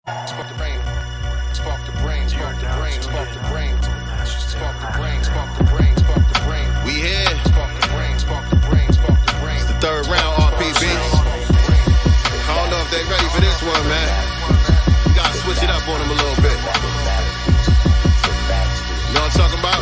Spark the brain, spark the brain, spark the brain, spark the brain, spark the brain, spark the brain, spark the brain. We here. Spark the brain, spark the brain, spark the brain. It's the third round, RPB. I don't know if they ready for this one, man. You gotta switch it up on them a little bit. You know what I'm talking about?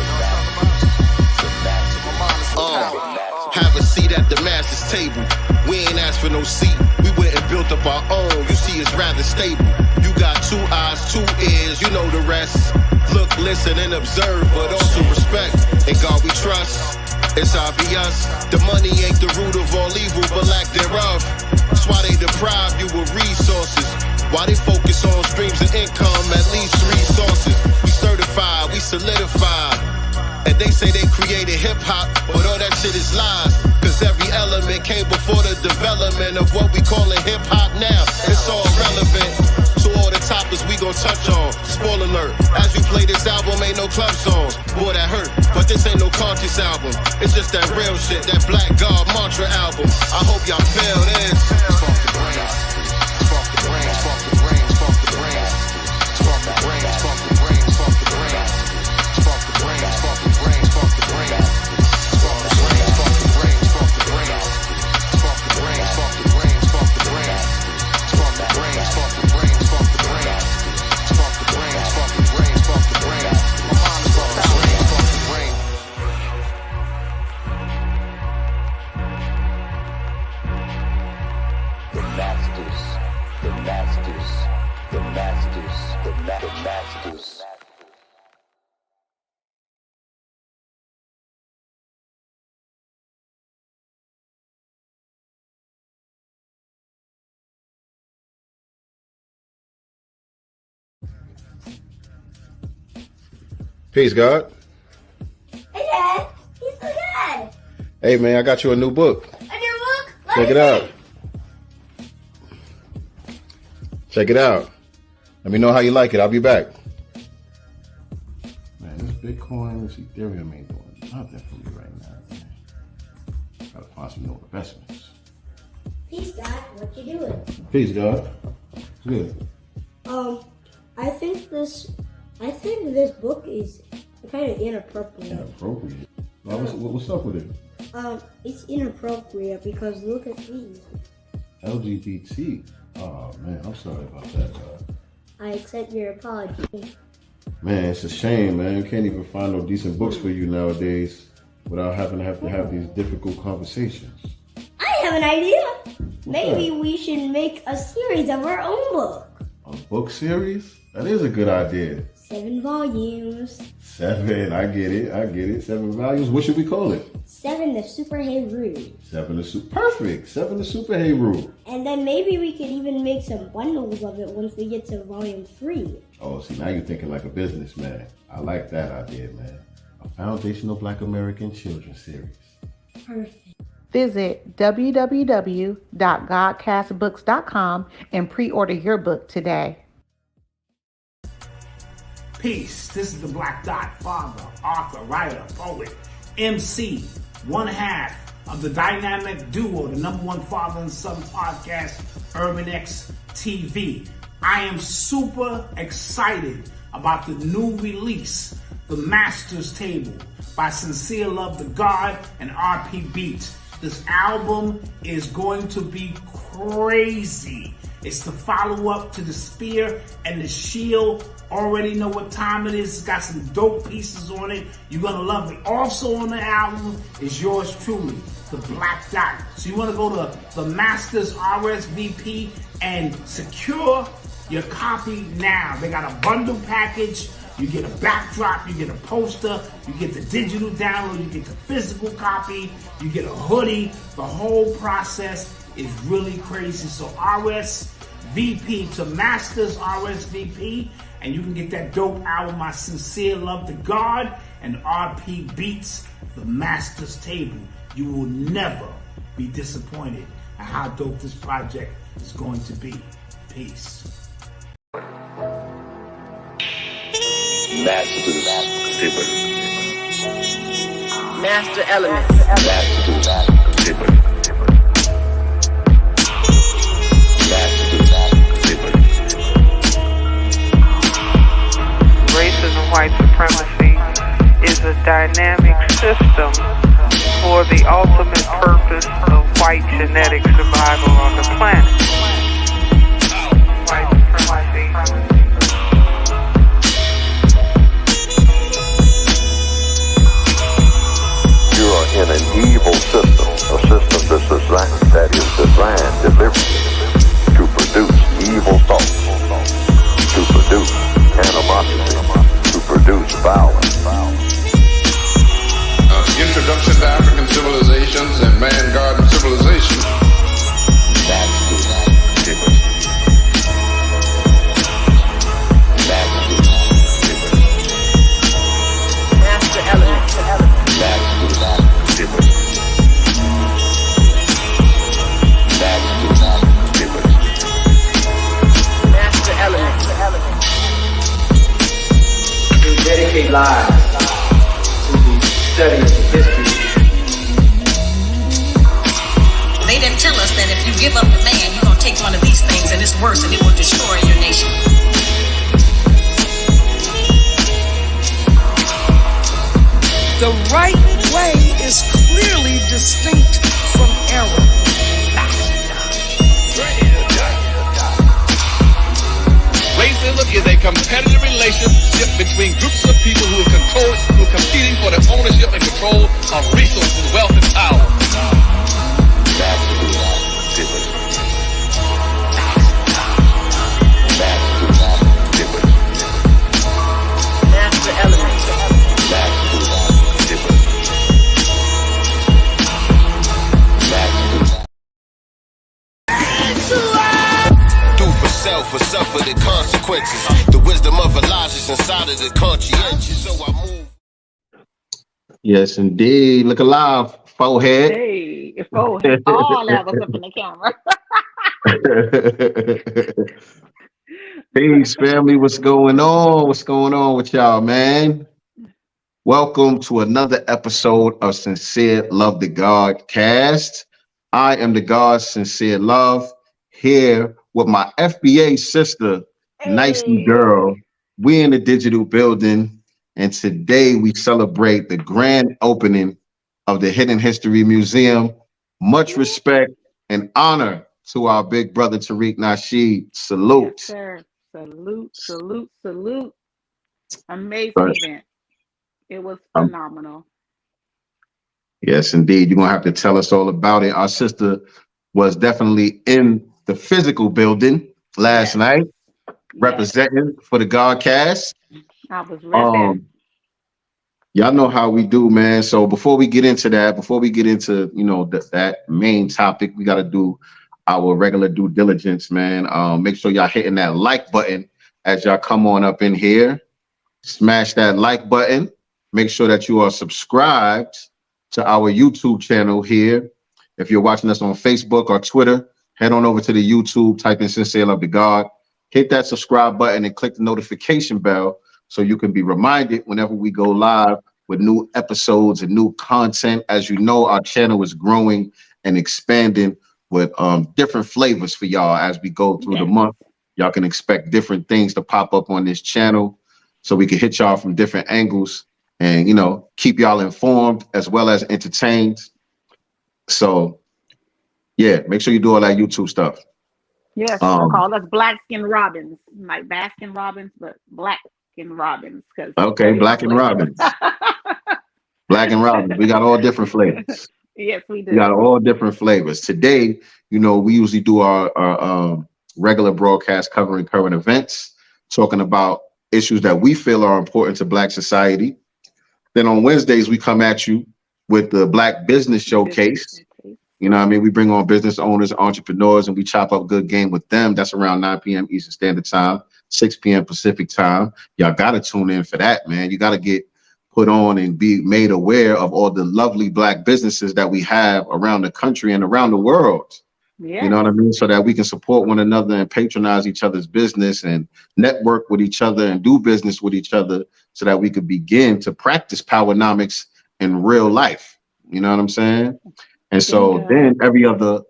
Have a seat at the master's table. We ain't asked for no seat. We went and built up our own. You see, it's rather stable. You got 2 eyes, 2 ears, you know the rest. Look, listen, and observe, but also respect. In God we trust. It's obvious. The money ain't the root of all evil, but lack thereof. That's why they deprive you of resources. Why they focus on streams of income, at least 3 sources. We certified, we solidified. And they say they created hip-hop, but all that shit is lies. Cause every element came before the development of what we calling hip-hop now. It's all relevant. So all the topics we gon' touch on. Spoiler alert, as we play this album, ain't no club songs. Boy, that hurt, but this ain't no conscious album. It's just that real shit, that Black God mantra album. I hope y'all feel this. Spark the brain, spark the brain, spark the brain, spark the brain, spark the brain, spark the brain, spark the brain. Spark the brain, spark the brain, spark the brain. Spark the brain, spark the brain, spark the brain. Spark the brain, spark the brain, spark the brain. Spark the brain, spark the brain, spark the brain. Spark the brain, spark the brain, spark the brain. My mind is spark the brain, spark the brain. The masters, the masters, the masters, the masters. Peace, God. Hey, Dad. He's so good. Hey, man, I got you a new book. A new book? Check it out. Check it out. Let me know how you like it. I'll be back. Man, this Bitcoin, this Ethereum ain't doing nothing for me right now, man. Gotta find some new investments. Peace, Dad. What you doing? Peace, God. Good. I think this book is kind of inappropriate. Inappropriate? What's up with it? It's inappropriate because look at these. LGBT. Oh, man, I'm sorry about that, God. I accept your apology. Man, it's a shame, man. You can't even find no decent books for you nowadays without having to have these difficult conversations. I have an idea. What's Maybe that? we should make a series of our own book. A book series? That is a good idea. 7 volumes. 7, I get it. 7 volumes. What should we call it? 7 the Super Hey Rude. 7 the Super. Perfect. 7 the Super Hey Rule. And then maybe we could even make some bundles of it once we get to volume 3. Oh, see, now you're thinking like a businessman. I like that idea, man. A foundational Black American children's series. Perfect. Visit www.godcastbooks.com and pre-order your book today. Peace. This is the Black Dot, father, author, writer, poet, MC, one half of the dynamic duo, the #1 father and son podcast, Urban X TV. I am super excited about the new release, The Master's Table, by Sincere Love the God and RP Beats. This album is going to be crazy. It's the follow-up to The Spear and The Shield. Already know what time it is. It's got some dope pieces on it. You're going to love it. Also on the album is yours truly, The Black Dot. So you want to go to The Masters RSVP and secure your copy now. They got a bundle package. You get a backdrop, you get a poster, you get the digital download, you get the physical copy, you get a hoodie. The whole process is really crazy. So RSVP to Masters RSVP, and you can get that dope album, I Sincere Love the God and RP Beats, The Master's Table. You will never be disappointed at how dope this project is going to be. Peace. Masters, Master Elements. Masters, dynamic system for the ultimate purpose of white genetic survival on the planet. White supremacy. You are in an evil system, a system that is designed deliberately to produce evil thoughts, to produce animosity, to produce violence. Introduction to African civilizations and man-garden civilization. Master Element. Master Element. We dedicate lives to the study of history. They didn't tell us that if you give up the man, you're going to take one of these things and it's worse and it will destroy your nation. The right way is clearly distinct from error. Racism is a competitive relationship between groups of people who are competing for the ownership and control of resources, wealth, and power. Master Element. Do for self or suffer the consequences. The wisdom of Elijah's inside of the conscientious. So I move. Yes, indeed. Look alive, forehead. Hey, forehead. All that was up in the camera. Peace, family. What's going on? What's going on with y'all, man? Welcome to another episode of Sincere Love the God Cast. I am the God Sincere Love, here with my FBA sister, Nicey Girl. We in the digital building, and today we celebrate the grand opening of the Hidden History Museum. Much respect and honor to our big brother Tariq Nasheed. Salute. Yes, sir. Salute, salute, salute. Amazing event. It was phenomenal. Yes, indeed. You're going to have to tell us all about it. Our sister was definitely in the physical building last night, representing for the Godcast. I was right there. Y'all know how we do, man. So before we get into that, that main topic, we got to do our regular due diligence, man. Make sure y'all hitting that like button as y'all come on up in here. Smash that like button. Make sure that you are subscribed to our YouTube channel here. If you're watching us on Facebook or Twitter, head on over to the YouTube, type in Sincere Love the God, hit that subscribe button and click the notification bell so you can be reminded whenever we go live with new episodes and new content. As you know, our channel is growing and expanding with different flavors for y'all as we go through the month. Y'all can expect different things to pop up on this channel so we can hit y'all from different angles and, keep y'all informed as well as entertained. So, yeah, make sure you do all that YouTube stuff. Yes, call us Black Skin Robins, like Baskin Robbins, but Black Skin Robins. Okay, Black and Robins. Black and Robins. We got all different flavors. Yes, we do. We got all different flavors. Today, we usually do our regular broadcast covering current events, talking about issues that we feel are important to Black society. Then on Wednesdays, we come at you with the Black Business Showcase. We bring on business owners, entrepreneurs, and we chop up good game with them. That's around 9 p.m. Eastern Standard Time, 6 p.m. Pacific Time. Y'all got to tune in for that, man. You got to get put on and be made aware of all the lovely Black businesses that we have around the country and around the world. Yeah. You know what I mean? So that we can support one another and patronize each other's business and network with each other and do business with each other so that we could begin to practice powernomics in real life. You know what I'm saying? And so then every other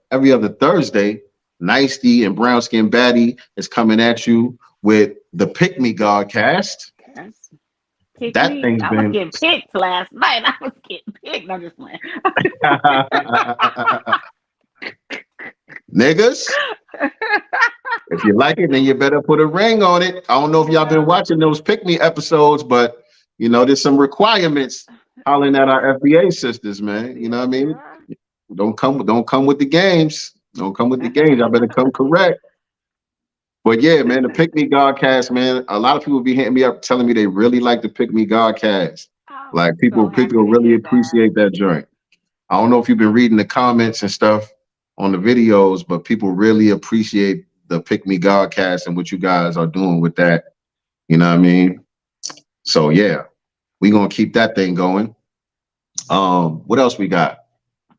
Thursday, Nicey and Brown Skin Baddie is coming at you with the Pick Me Godcast. Yes. Pick that me. thing's I was been getting picked last night. I was getting picked. I'm just playing. niggas. If you like it, then you better put a ring on it. I don't know if y'all been watching those Pick Me episodes, but you know, there's some requirements hollering at our FBA sisters, man. You know what I mean? Don't come with the games. Don't come with the games. Y'all better come correct. But yeah, man, the Pick Me Godcast, man. A lot of people be hitting me up telling me they really like the Pick Me Godcast. Like people really appreciate that joint. I don't know if you've been reading the comments and stuff on the videos, but people really appreciate the Pick Me Godcast and what you guys are doing with that. You know what I mean? So yeah, we gonna keep that thing going. What else we got?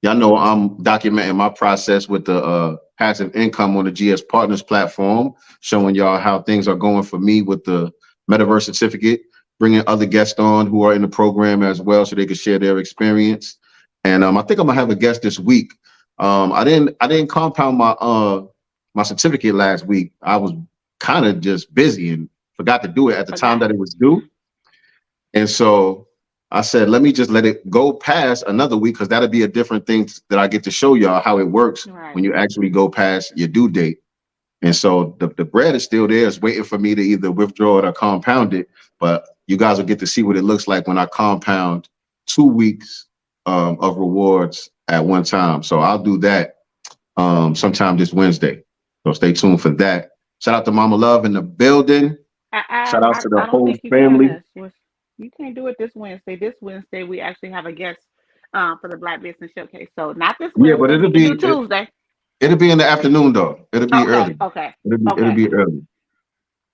Y'all know I'm documenting my process with the passive income on the GS Partners platform, showing y'all how things are going for me with the Metaverse certificate, bringing other guests on who are in the program as well so they can share their experience. And I think I'm gonna have a guest this week. I didn't compound my certificate last week. I was kind of just busy and forgot to do it at the time that it was due. And so I said, let me just let it go past another week because that'll be a different thing that I get to show y'all how it works when you actually go past your due date. And so the bread is still there. It's waiting for me to either withdraw it or compound it. But you guys will get to see what it looks like when I compound 2 weeks of rewards at one time. So I'll do that sometime this Wednesday. So stay tuned for that. Shout out to Mama Love in the building. Shout out to the whole family. You can't do it this Wednesday. This Wednesday, we actually have a guest for the Black Business Showcase. So not this Wednesday. Yeah, but it'll be Tuesday. It'll be in the afternoon though. It'll be early. Okay. It'll be early.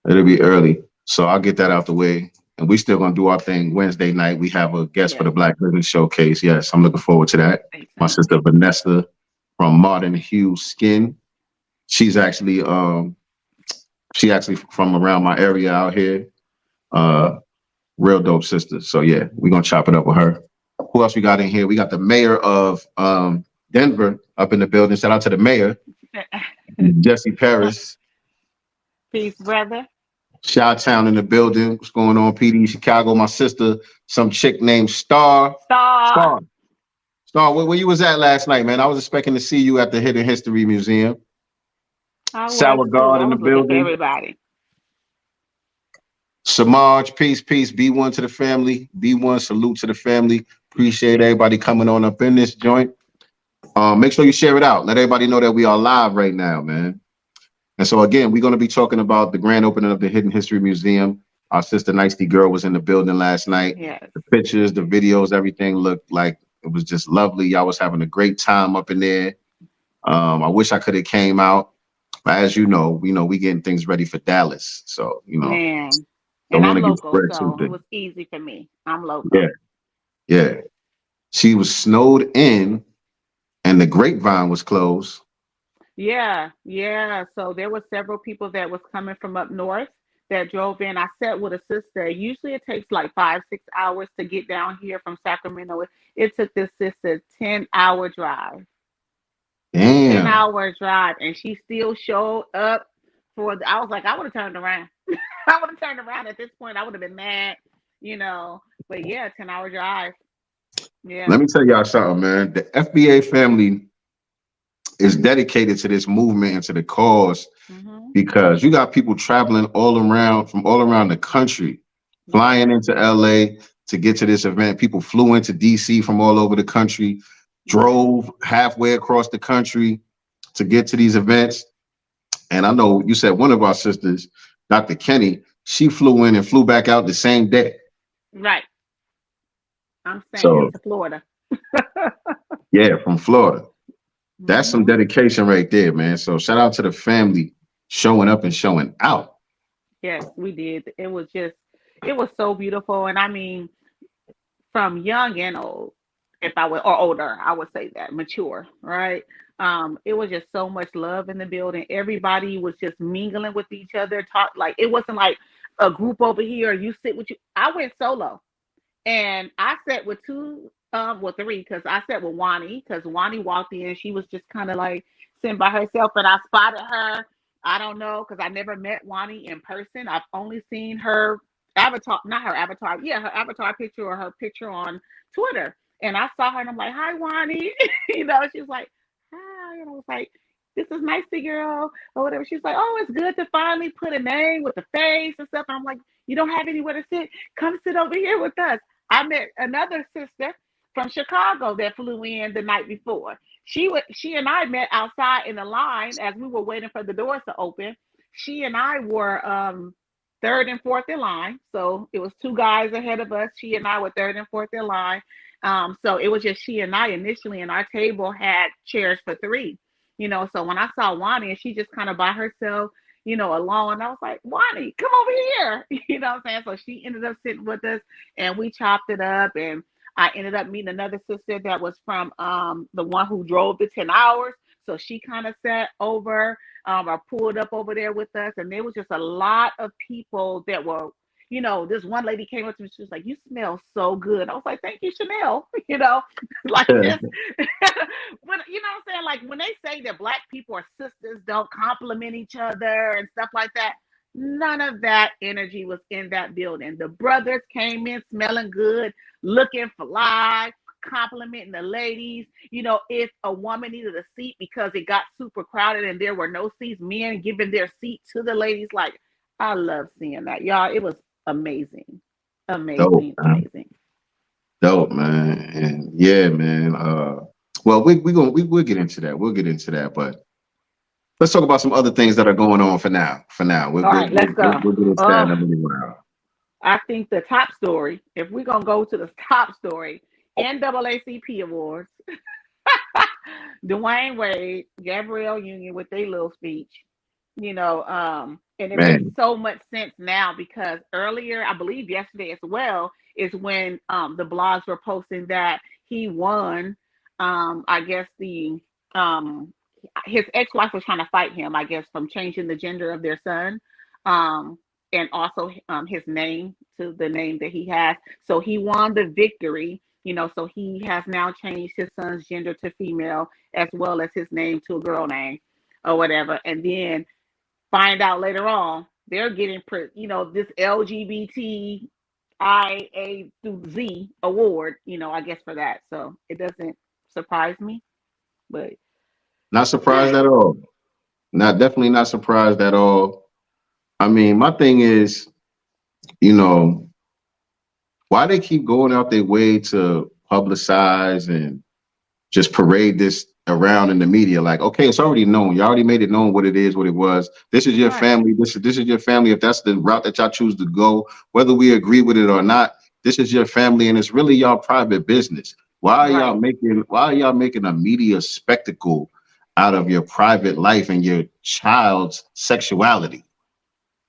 It'll be early. So I'll get that out the way. And we still gonna do our thing Wednesday night. We have a guest for the Black Business Showcase. Yes, I'm looking forward to that. My sister Vanessa from Modern Hue Skin. She's actually from around my area out here. Real dope sister. So yeah, we're gonna chop it up with her. Who else we got in here? We got the mayor of Denver up in the building. Shout out to the mayor, Jesse Paris. Peace, brother. Chi-Town in the building. What's going on, PD Chicago? My sister, some chick named Star. Star, where you was at last night, man? I was expecting to see you at the Hidden History Museum. Sour God in the building. Everybody. Samaj, peace. B1 to the family. B1, salute to the family. Appreciate everybody coming on up in this joint. Make sure you share it out. Let everybody know that we are live right now, man. And so again, we're going to be talking about the grand opening of the Hidden History Museum. Our sister Nicety Girl was in the building last night. Yes. The pictures, the videos, everything looked like it was just lovely. Y'all was having a great time up in there. I wish I could have came out. But as you know, we getting things ready for Dallas. So, Man. And I'm local, so it was easy for me. I'm local. Yeah. She was snowed in and the Grapevine was closed. Yeah. So there were several people that was coming from up north that drove in. I sat with a sister. Usually it takes like 5-6 hours to get down here from Sacramento. It took this sister 10-hour drive. Damn. 10-hour drive. And she still showed up I was like, I would have turned around. I would have turned around at this point. I would have been mad, But yeah, 10-hour drive. Yeah. Let me tell y'all something, man. The FBA family is dedicated to this movement and to the cause because you got people traveling from all around the country, flying into LA to get to this event. People flew into DC from all over the country, drove halfway across the country to get to these events. And I know you said one of our sisters, Dr. Kenny, she flew in and flew back out the same day. Right. I'm saying to Florida. Yeah, from Florida. That's some dedication right there, man. So shout out to the family showing up and showing out. Yes, we did. It was so beautiful. And I mean, from young and old, or older, I would say that, mature, right? It was just so much love in the building. Everybody was just mingling with each other, it wasn't like a group over here, you sit with you. I went solo and I sat with three, because I sat with Wani, because Wani walked in. She was just kind of like sitting by herself, and I spotted her. I don't know, because I never met Wani in person. I've only seen her avatar, not her avatar, yeah, her avatar picture or her picture on Twitter. And I saw her and I'm like, hi, Wani. She was like, hi. And I was like, this is nice to girl or whatever. She's like, oh, it's good to finally put a name with the face and stuff. And I'm like, you don't have anywhere to sit? Come sit over here with us. I met another sister from Chicago that flew in the night before. She and I met outside in the line as we were waiting for the doors to open. She and I were third and fourth in line. So it was two guys ahead of us. She and I were third and fourth in line. So it was just she and I initially, and our table had chairs for three. So when I saw Wani and she just kind of by herself, alone, I was like, Wani, come over here. What I'm saying? So she ended up sitting with us and we chopped it up. And I ended up meeting another sister that was from the one who drove the 10 hours. So she kind of sat over or pulled up over there with us. And there was just a lot of people that were, this one lady came up to me. She was like, you smell so good. I was like, thank you, Chanel. Like just, when, what I'm saying? Like when they say that Black people or sisters don't compliment each other and stuff like that, none of that energy was in that building. The brothers came in smelling good, looking fly, complimenting the ladies. If a woman needed a seat because it got super crowded and there were no seats, men giving their seat to the ladies. Like, I love seeing that, y'all. It was amazing. Amazing. Dope, man. And yeah, man. Well, we'll get into that. We'll get into that, but let's talk about some other things that are going on for now. All right, let's go. We'll get into that in a minute. I think the top story, if we're going to go to the top story, NAACP Awards, Dwayne Wade, Gabrielle Union with their little speech, and it makes so much sense now because earlier, I believe yesterday as well, is when the blogs were posting that he won. I guess his ex-wife was trying to fight him, I guess, from changing the gender of their son. And also his name to the name that he has. So he won the victory, so he has now changed his son's gender to female as well as his name to a girl name or whatever. And then find out later on, they're getting, this LGBTIA through Z award, I guess for that. So it doesn't surprise me, but. Not surprised at all. Definitely not surprised at all. I mean, my thing is, why they keep going out their way to publicize and just parade this around in the media? Like, okay, it's already known. You already made it known what it is, what it was. This is your family. This is your family. If that's the route that y'all choose to go, whether we agree with it or not, this is your family, and it's really y'all private business. Why are y'all making a media spectacle out of your private life and your child's sexuality?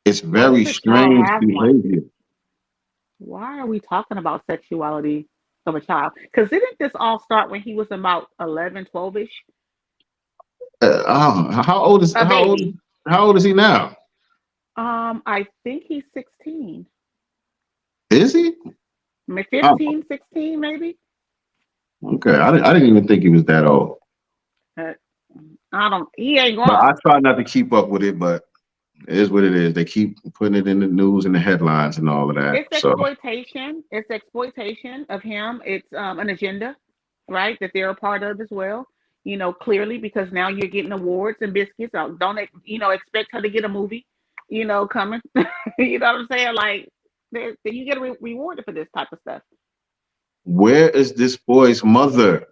It's very strange behavior. Why are we talking about sexuality of a child? Because didn't this all start when he was about 11, 12-ish? How old is he now? I think he's 16. Is he? 15, 16, maybe. Okay, I didn't even think he was that old. He ain't going. But I try not to keep up with it, but it is what it is. They keep putting it in the news and the headlines and all of that. It's exploitation. It's exploitation of him. It's an agenda, right? That they're a part of as well. Clearly, because now you're getting awards and biscuits. Don't expect her to get a movie, coming. You know what I'm saying? Like, you get rewarded for this type of stuff. Where is this boy's mother?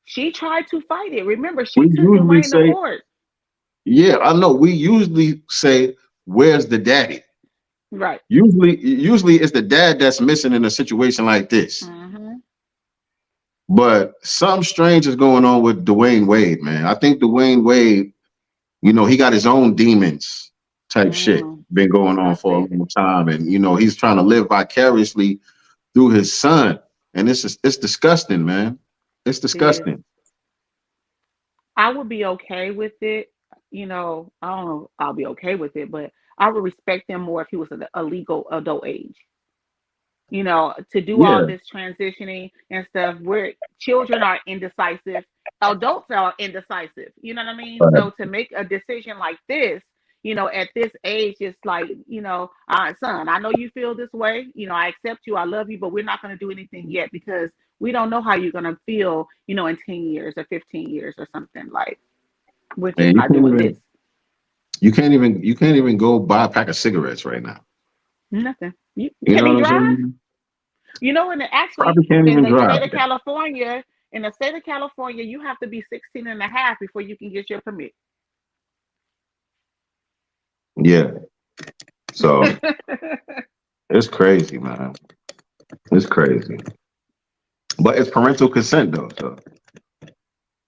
She tried to fight it. Remember, she took Dwayne the award. Yeah, I know. We usually say, "Where's the daddy?" Right. Usually it's the dad that's missing in a situation like this. Mm-hmm. But something strange is going on with Dwayne Wade, man. I think Dwayne Wade, he got his own demons type shit been going on for a long time, and he's trying to live vicariously through his son, and it's disgusting, man. It's disgusting. I would be okay with it. I don't know. I'll be okay with it, but I would respect him more if he was a legal adult age. To do all this transitioning and stuff where children are indecisive, adults are indecisive. You know what I mean? Right. So to make a decision like this, you know, at this age, it's like, you know, son, I know you feel this way. You know, I accept you. I love you, but we're not going to do anything yet because we don't know how you're going to feel, you know, in 10 years or 15 years or something. Like, we're just Man, not doing this. you can't even go buy a pack of cigarettes right now. Nothing. You You can't know even what I'm drive. saying? You know, and actually, Probably can't in even the state drive. of California, you have to be 16 and a half before you can get your permit. Yeah. So it's crazy, man. It's crazy. But it's parental consent though. So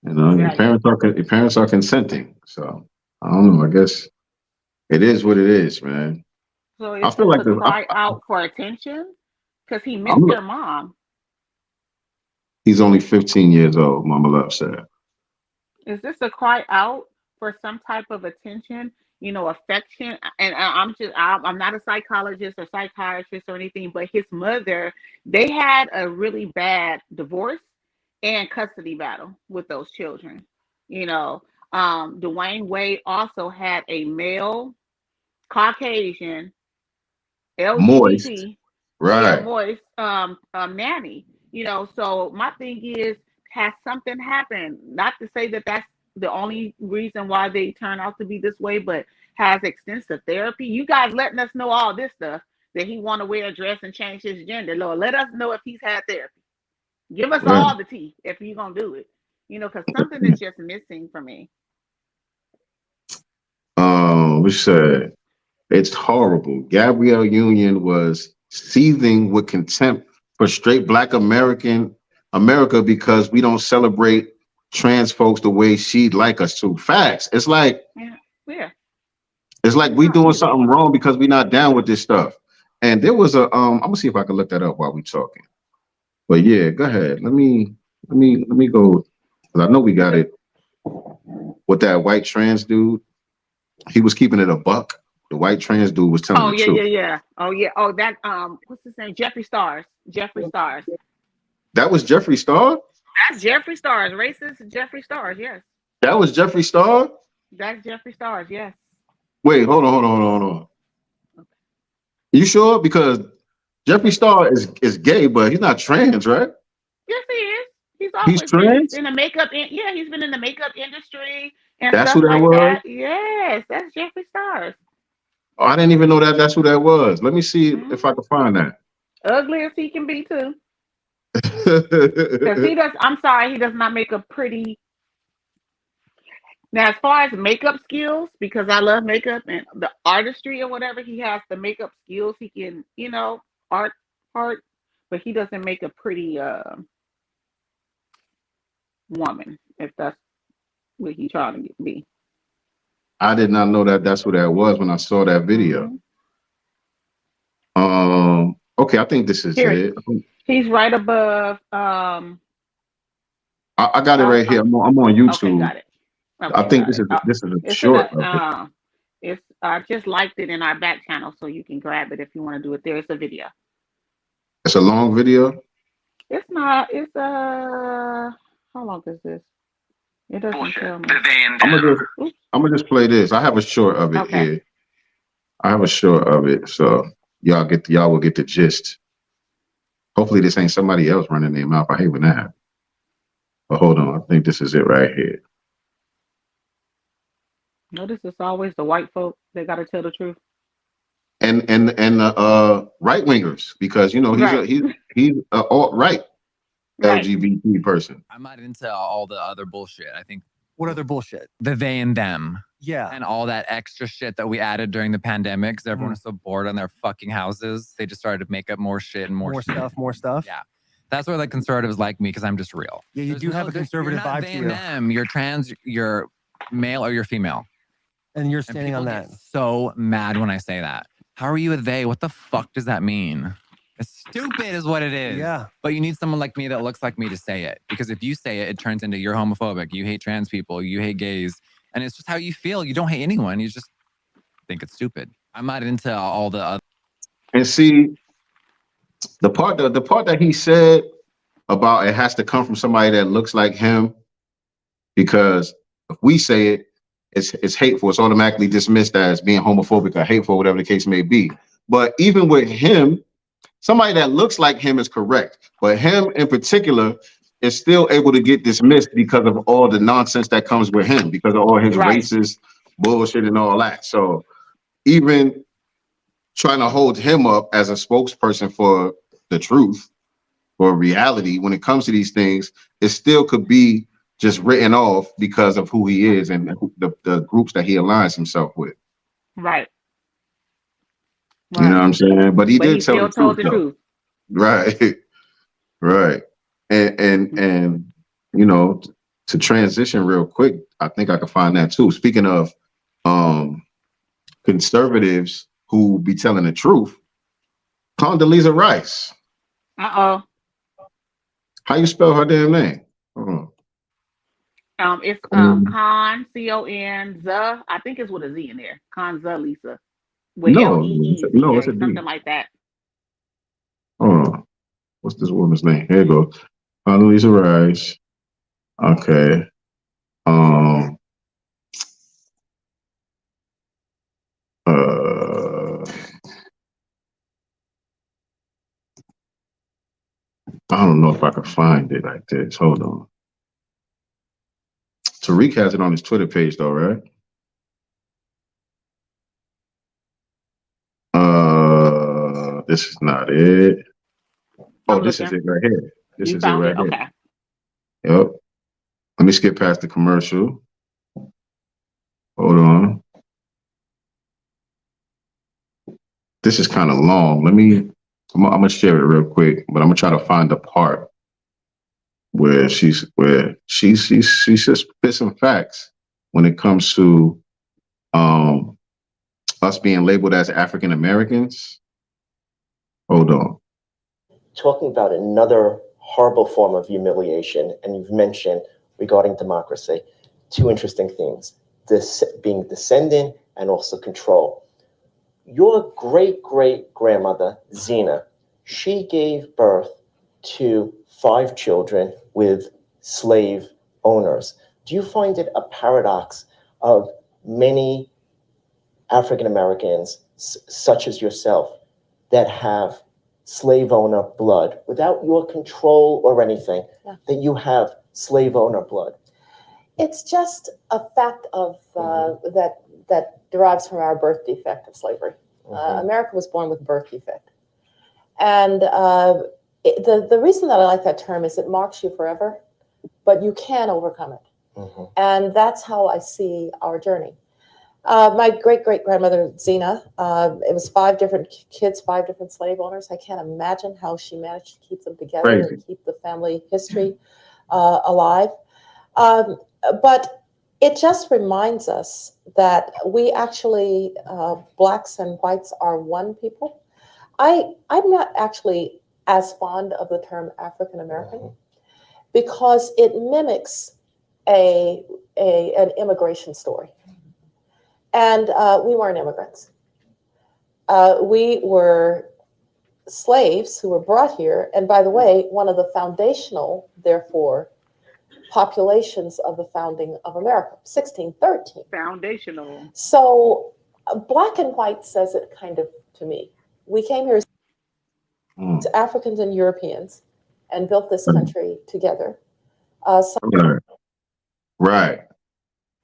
you know, Right. your parents are consenting. So I don't know. I guess it is what it is, man. So I is feel this like a cry out for attention? Because he missed I'm, your mom. he's only 15 years old, Mama Love said. Is this a cry out for some type of attention, you know, affection? And I'm not a psychologist or psychiatrist or anything, but his mother, they had a really bad divorce and custody battle with those children. You know, Dwayne Wade also had a male Caucasian Moist. LGBT, yeah, Right. moist nanny. You know, so my thing is, has something happened? Not to say that that's the only reason why they turn out to be this way, but has extensive therapy. You guys letting us know all this stuff that he want to wear a dress and change his gender. Lord, let us know if he's had therapy. Give us Right. all the tea if you're gonna do it. You know, because something is just missing for me. We said it's horrible. Gabrielle Union was seething with contempt for straight Black America because we don't celebrate trans folks the way she'd like us to. Facts. It's like Yeah. It's like we doing something wrong because we're not down with this stuff. And there was a I'm gonna see if I can look that up while we talking. But yeah, go ahead. Let me go. 'Cause I know we got it with that white trans dude. He was keeping it a buck. The white trans dude was telling the truth. Yeah. Oh yeah. Oh, that what's his name? Jeffree Stars. That was Jeffree Star? That's Jeffree Stars. Racist Jeffree Stars, yes. That was Jeffree Star? That's Jeffree Stars, yes. Wait, hold on. You sure? Because Jeffree Star is gay, but he's not trans, right? Yes, he is. He's always trans? in the makeup. He's been in the makeup industry and That's stuff who that like was? that. Yes, that's Jeffree Stars. Oh, I didn't even know that's who that was. Let me see if I can find that. Ugly as he can be too. Because he does not make a pretty. Now, as far as makeup skills, because I love makeup and the artistry or whatever, he has the makeup skills. He can, you know, art, but he doesn't make a pretty woman, if that's what he's trying to be. I did not know that's who that was when I saw that video. Okay, I think this is it. He's right above. I got it right here. I'm on YouTube. Okay, got it. Okay, I think this is a short. I just liked it in our back channel, so you can grab it if you want to do it there. It's a video. It's a long video. It's not. It's how long is this? It doesn't tell me. I'm gonna just play this. I have a short of it here. I have a short of it, so y'all will get the gist. Hopefully, this ain't somebody else running their mouth. I hate when that happens. But hold on, I think this is it right here. Notice it's always the white folk that got to tell the truth. And the right wingers, because you know he's a alt-right LGBT person. I'm not into all the other bullshit. I think. What other bullshit? The they and them. Yeah. And all that extra shit that we added during the pandemic because everyone was so bored on their fucking houses. They just started to make up more shit and more stuff. Yeah. That's where like conservatives like me because I'm just real. Yeah, you do have a conservative vibe to you. Them. You're trans, you're male, or you're female. And you're standing on that. So mad when I say that. How are you a they? What the fuck does that mean? It's stupid is what it is. Yeah. But you need someone like me that looks like me to say it. Because if you say it, it turns into you're homophobic. You hate trans people. You hate gays. And it's just how you feel. You don't hate anyone. You just think it's stupid. I'm not into all the other. And see, the part that he said about it has to come from somebody that looks like him. Because if we say it, it's hateful. It's automatically dismissed as being homophobic or hateful, whatever the case may be. But even with him, somebody that looks like him is correct, but him in particular is still able to get dismissed because of all the nonsense that comes with him, because of all his racist bullshit and all that. So even trying to hold him up as a spokesperson for the truth or reality when it comes to these things, it still could be just written off because of who he is and the groups that he aligns himself with. Right. You know what I'm saying? But he did tell the truth. Right. Right. And you know, to transition real quick, I think I can find that too. Speaking of conservatives who be telling the truth, Condoleezza Rice. How you spell her damn name? It's Con, C-O-N, Z. I think it's with a Z in there. Condoleezza. No, it's a D. Something like that. What's this woman's name? Here you go. Condoleezza Rice. Okay. I don't know if I can find it like this. Hold on. Tariq has it on his Twitter page though, right? This is not it. Oh, this is it right here. This is it right here. Okay. Yep. Let me skip past the commercial. Hold on. This is kind of long. I'm gonna share it real quick, but I'm gonna try to find the part where she just spit some facts when it comes to us being labeled as African Americans. Hold on. Talking about another horrible form of humiliation, and you've mentioned regarding democracy, two interesting things: this being descendant and also control. Your great-great-grandmother, Zena, she gave birth to 5 children with slave owners. Do you find it a paradox of many African Americans, such as yourself, that have slave owner blood without your control or anything, that you have slave owner blood? It's just a fact of that derives from our birth defect of slavery. America was born with a birth defect. And the reason that I like that term is it marks you forever, but you can overcome it. And that's how I see our journey. My great-great-grandmother, Zena, it was 5 different kids, 5 different slave owners. I can't imagine how she managed to keep them together and keep the family history alive. But it just reminds us that we actually, blacks and whites, are one people. I'm not actually as fond of the term African American because it mimics an immigration story. And we weren't immigrants. We were slaves who were brought here. And by the way, one of the foundational, therefore, populations of the founding of America, 1613. Foundational. So black and white says it kind of to me. We came here as Africans and Europeans and built this country together. Right.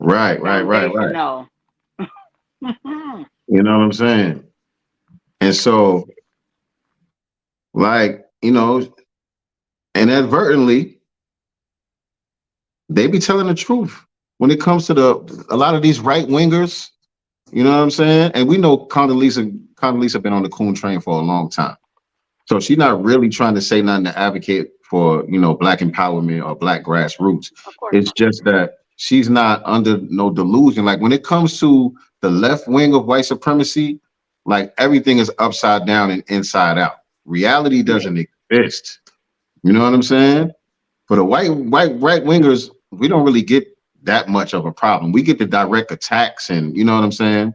No. You know what I'm saying? And so, like, you know, inadvertently, they be telling the truth when it comes to a lot of these right wingers. You know what I'm saying? And we know Condoleezza been on the coon train for a long time, so she's not really trying to say nothing to advocate for, you know, black empowerment or black grassroots. It's just that she's not under no delusion. Like when it comes to the left wing of white supremacy, like everything is upside down and inside out. Reality doesn't exist. You know what I'm saying? For the right wingers, we don't really get that much of a problem. We get the direct attacks and, you know what I'm saying?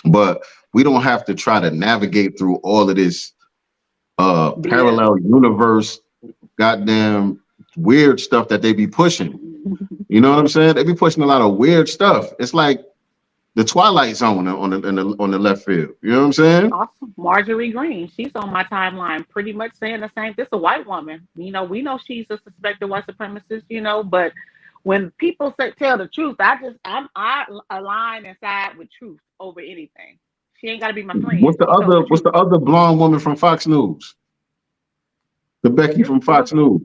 But we don't have to try to navigate through all of this parallel universe, goddamn weird stuff that they be pushing. You know what I'm saying? They be pushing a lot of weird stuff. It's like the Twilight Zone on the left field. You know what I'm saying? Awesome. Marjorie Green, she's on my timeline, pretty much saying the same. This is a white woman. You know, we know she's a suspected white supremacist. You know, but when people tell the truth, I align and side with truth over anything. She ain't got to be my friend. What's the other blonde woman from Fox News? The Becky from Fox News.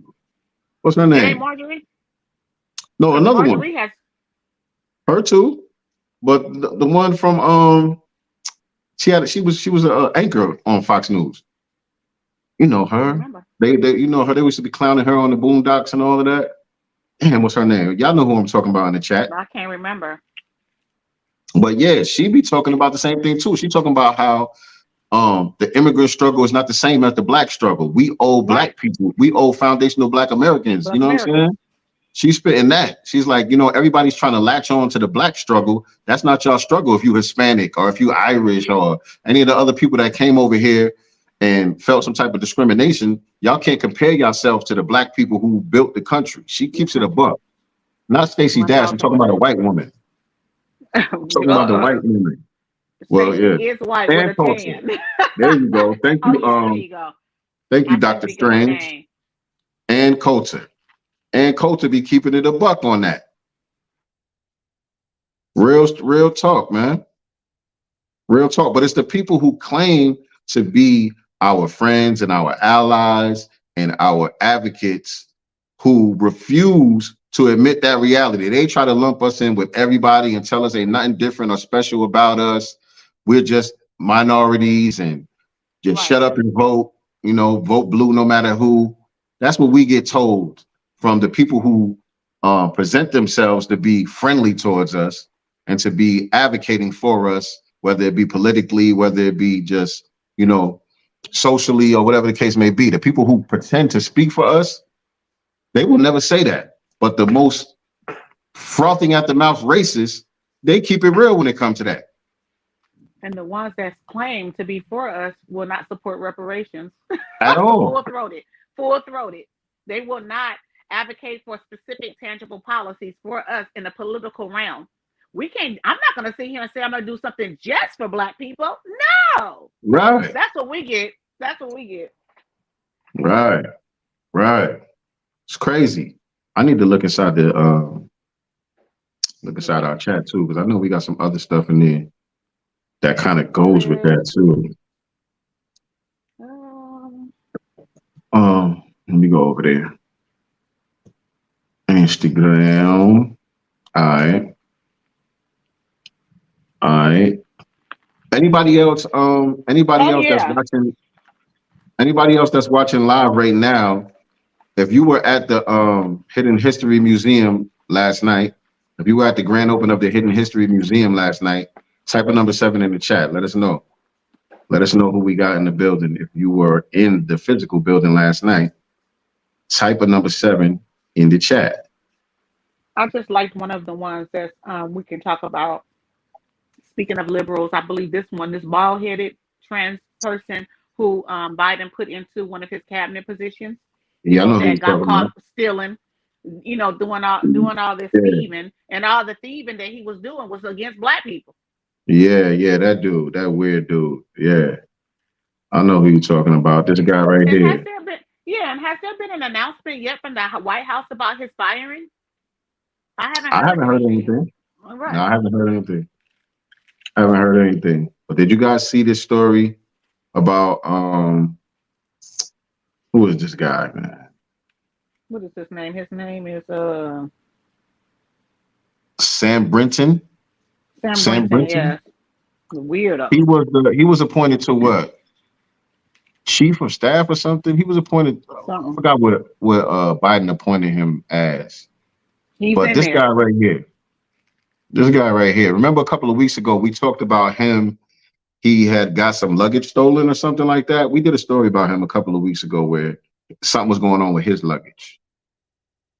What's her name? Hey, Marjorie. No, another Marjorie one. Has her too, but the one from she was an anchor on Fox News. You know her. They you know her. They used to be clowning her on the Boondocks and all of that. Damn, what's her name? Y'all know who I'm talking about in the chat. I can't remember. But yeah, she be talking about the same thing too. She talking about how the immigrant struggle is not the same as the black struggle. We owe black people. We owe foundational black Americans. You know what I'm saying? She's spitting that. She's like, you know, everybody's trying to latch on to the black struggle. That's not your struggle if you Hispanic or if you Irish or any of the other people that came over here and felt some type of discrimination. Y'all can't compare yourselves to the black people who built the country. She keeps it a buck. Not Stacey Dash. I'm talking about a white woman. I'm talking about the white woman. Well, yeah. Is white and with a tan. There you go. Thank you. There you go. Thank you, Dr. Strange. And Coulter. And Coulter be keeping it a buck on that. Real talk, man. Real talk. But it's the people who claim to be our friends and our allies and our advocates who refuse to admit that reality. They try to lump us in with everybody and tell us ain't nothing different or special about us. We're just minorities and just shut up and vote, you know, vote blue no matter who. That's what we get told from the people who present themselves to be friendly towards us and to be advocating for us, whether it be politically, whether it be just, you know, socially or whatever the case may be. The people who pretend to speak for us, they will never say that. But the most frothing at the mouth racists, they keep it real when it comes to that. And the ones that claim to be for us will not support reparations. At all. Full-throated. They will not advocate for specific tangible policies for us in the political realm. I'm not going to sit here and say I'm going to do something just for black people. No. Right. That's what we get. Right. It's crazy. I need to look inside our chat too, because I know we got some other stuff in there that kind of goes with that too. Let me go over there. Instagram. All right. Anybody else that's watching live right now, if you were at the Hidden History Museum last night, if you were at the grand opening of the Hidden History Museum last night, type a number 7 in the chat. Let us know. Let us know who we got in the building. If you were in the physical building last night, type a number 7 in the chat. I just liked one of the ones that we can talk about. Speaking of liberals, I believe this bald-headed trans person who Biden put into one of his cabinet positions. Yeah, I know that got caught stealing, you know, doing all this thieving, and all the thieving that he was doing was against black people. Yeah, that dude, that weird dude. Yeah, I know who you're talking about. This guy right here. Has there been an announcement yet from the White House about his firing? I haven't heard anything. All right. No, I haven't heard anything. But did you guys see this story about who is this guy, man? What is his name? His name is Sam Brinton. Sam Brinton. Yeah. Weirdo. He was appointed to what? Chief of staff or something? He was appointed. I forgot what Biden appointed him as. But this guy right here. Remember a couple of weeks ago we talked about him. He had got some luggage stolen or something like that. We did a story about him a couple of weeks ago where something was going on with his luggage.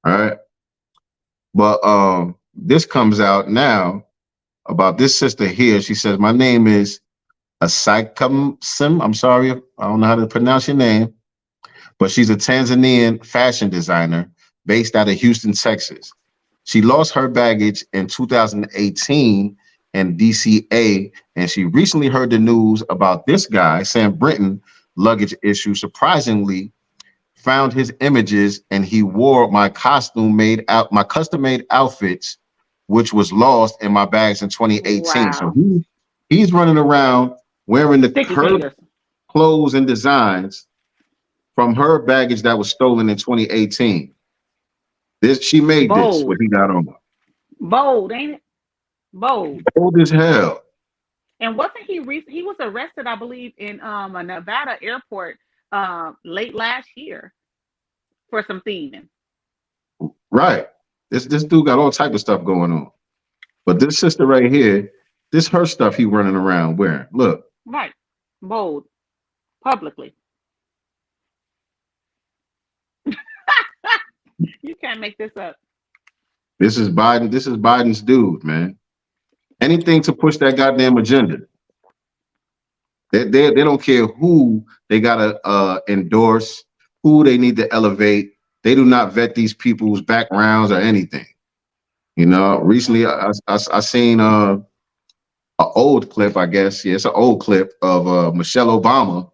All right. But this comes out now about this sister here. She says, my name is Asaikamsim. I'm sorry, I don't know how to pronounce your name, but she's a Tanzanian fashion designer based out of Houston, Texas. She lost her baggage in 2018 in DCA, and she recently heard the news about this guy, Sam Brinton, luggage issue. Surprisingly, found his images, and he wore my custom made outfits, which was lost in my bags in 2018. Wow. So he's running around wearing her clothes and designs from her baggage that was stolen in 2018. She made this, what he got on. Bold, ain't it? Bold. Bold as hell. And wasn't he he was arrested, I believe, in a Nevada airport late last year for some thieving. Right. This dude got all type of stuff going on. But this sister right here, this her stuff he running around wearing. Look. Right. Bold. Publicly. You can't make this up. This is Biden. This is Biden's dude, man. Anything to push that goddamn agenda. They don't care who they gotta endorse, who they need to elevate. They do not vet these people's backgrounds or anything. You know, recently I seen an old clip, I guess. Yeah, it's an old clip of Michelle Obama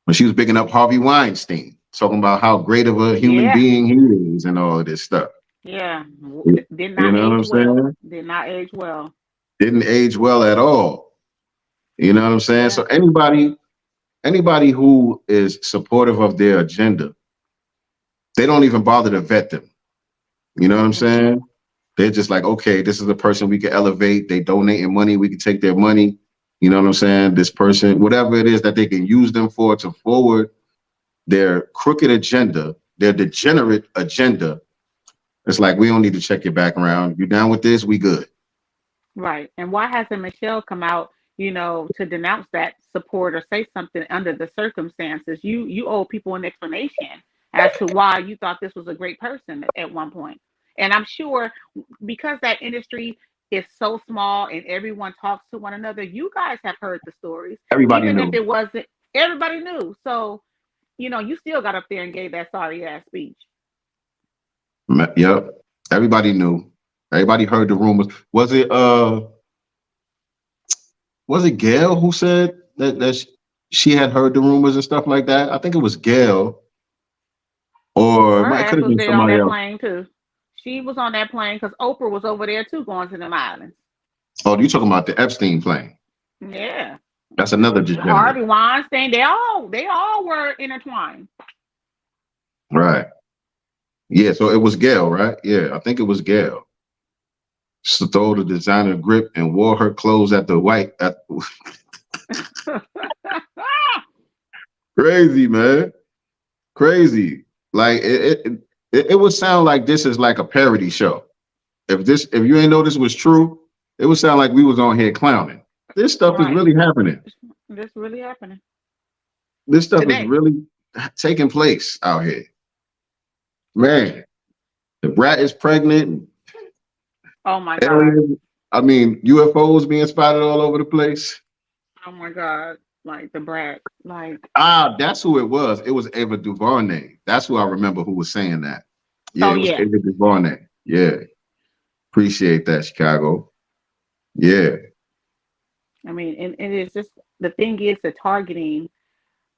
when she was bigging up Harvey Weinstein, talking about how great of a human being he is and all of this stuff. Yeah. Did You not know what I'm age well. saying? Did not age well. Didn't age well at all. You know what I'm saying? So anybody who is supportive of their agenda, they don't even bother to vet them. You know what I'm saying? They're just like, okay, this is a person we can elevate. They donating money. We can take their money. You know what I'm saying? This person, whatever it is that they can use them for to forward their crooked agenda, their degenerate agenda. It's like, we don't need to check your background. You down with this? We good. Right. And why hasn't Michelle come out, you know, to denounce that support or say something under the circumstances? You owe people an explanation as to why you thought this was a great person at one point. And I'm sure because that industry is so small and everyone talks to one another, you guys have heard the stories. Everybody Even knew. if it wasn't, everybody knew. So, you know, you still got up there and gave that sorry ass speech. Yep. Everybody knew. Everybody heard the rumors. Was it Gail who said that she had heard the rumors and stuff like that? I think it was Gail. Or Her it ass could have was been there on somebody that else. plane too. She was on that plane because Oprah was over there too, going to them islands. Oh, you talking about the Epstein plane? Yeah. That's another degenerate. Harvey Weinstein, they all were intertwined. Right. Yeah, so it was Gail, right? Yeah, I think it was Gail. Stole the designer grip and wore her clothes at the white. Crazy, man. Crazy. Like it would sound like this is like a parody show. If you ain't know this was true, it would sound like we was on here clowning. This stuff is really happening. This really happening. This stuff is really taking place out here. Man, the brat is pregnant. Oh my God. Aliens, I mean, UFOs being spotted all over the place. Oh my God. Like the brat. Like that's who it was. It was Ava DuVernay. That's who I remember who was saying that. Yeah, it was Ava DuVernay. Yeah. Appreciate that, Chicago. Yeah. I mean, and it's just the thing is the targeting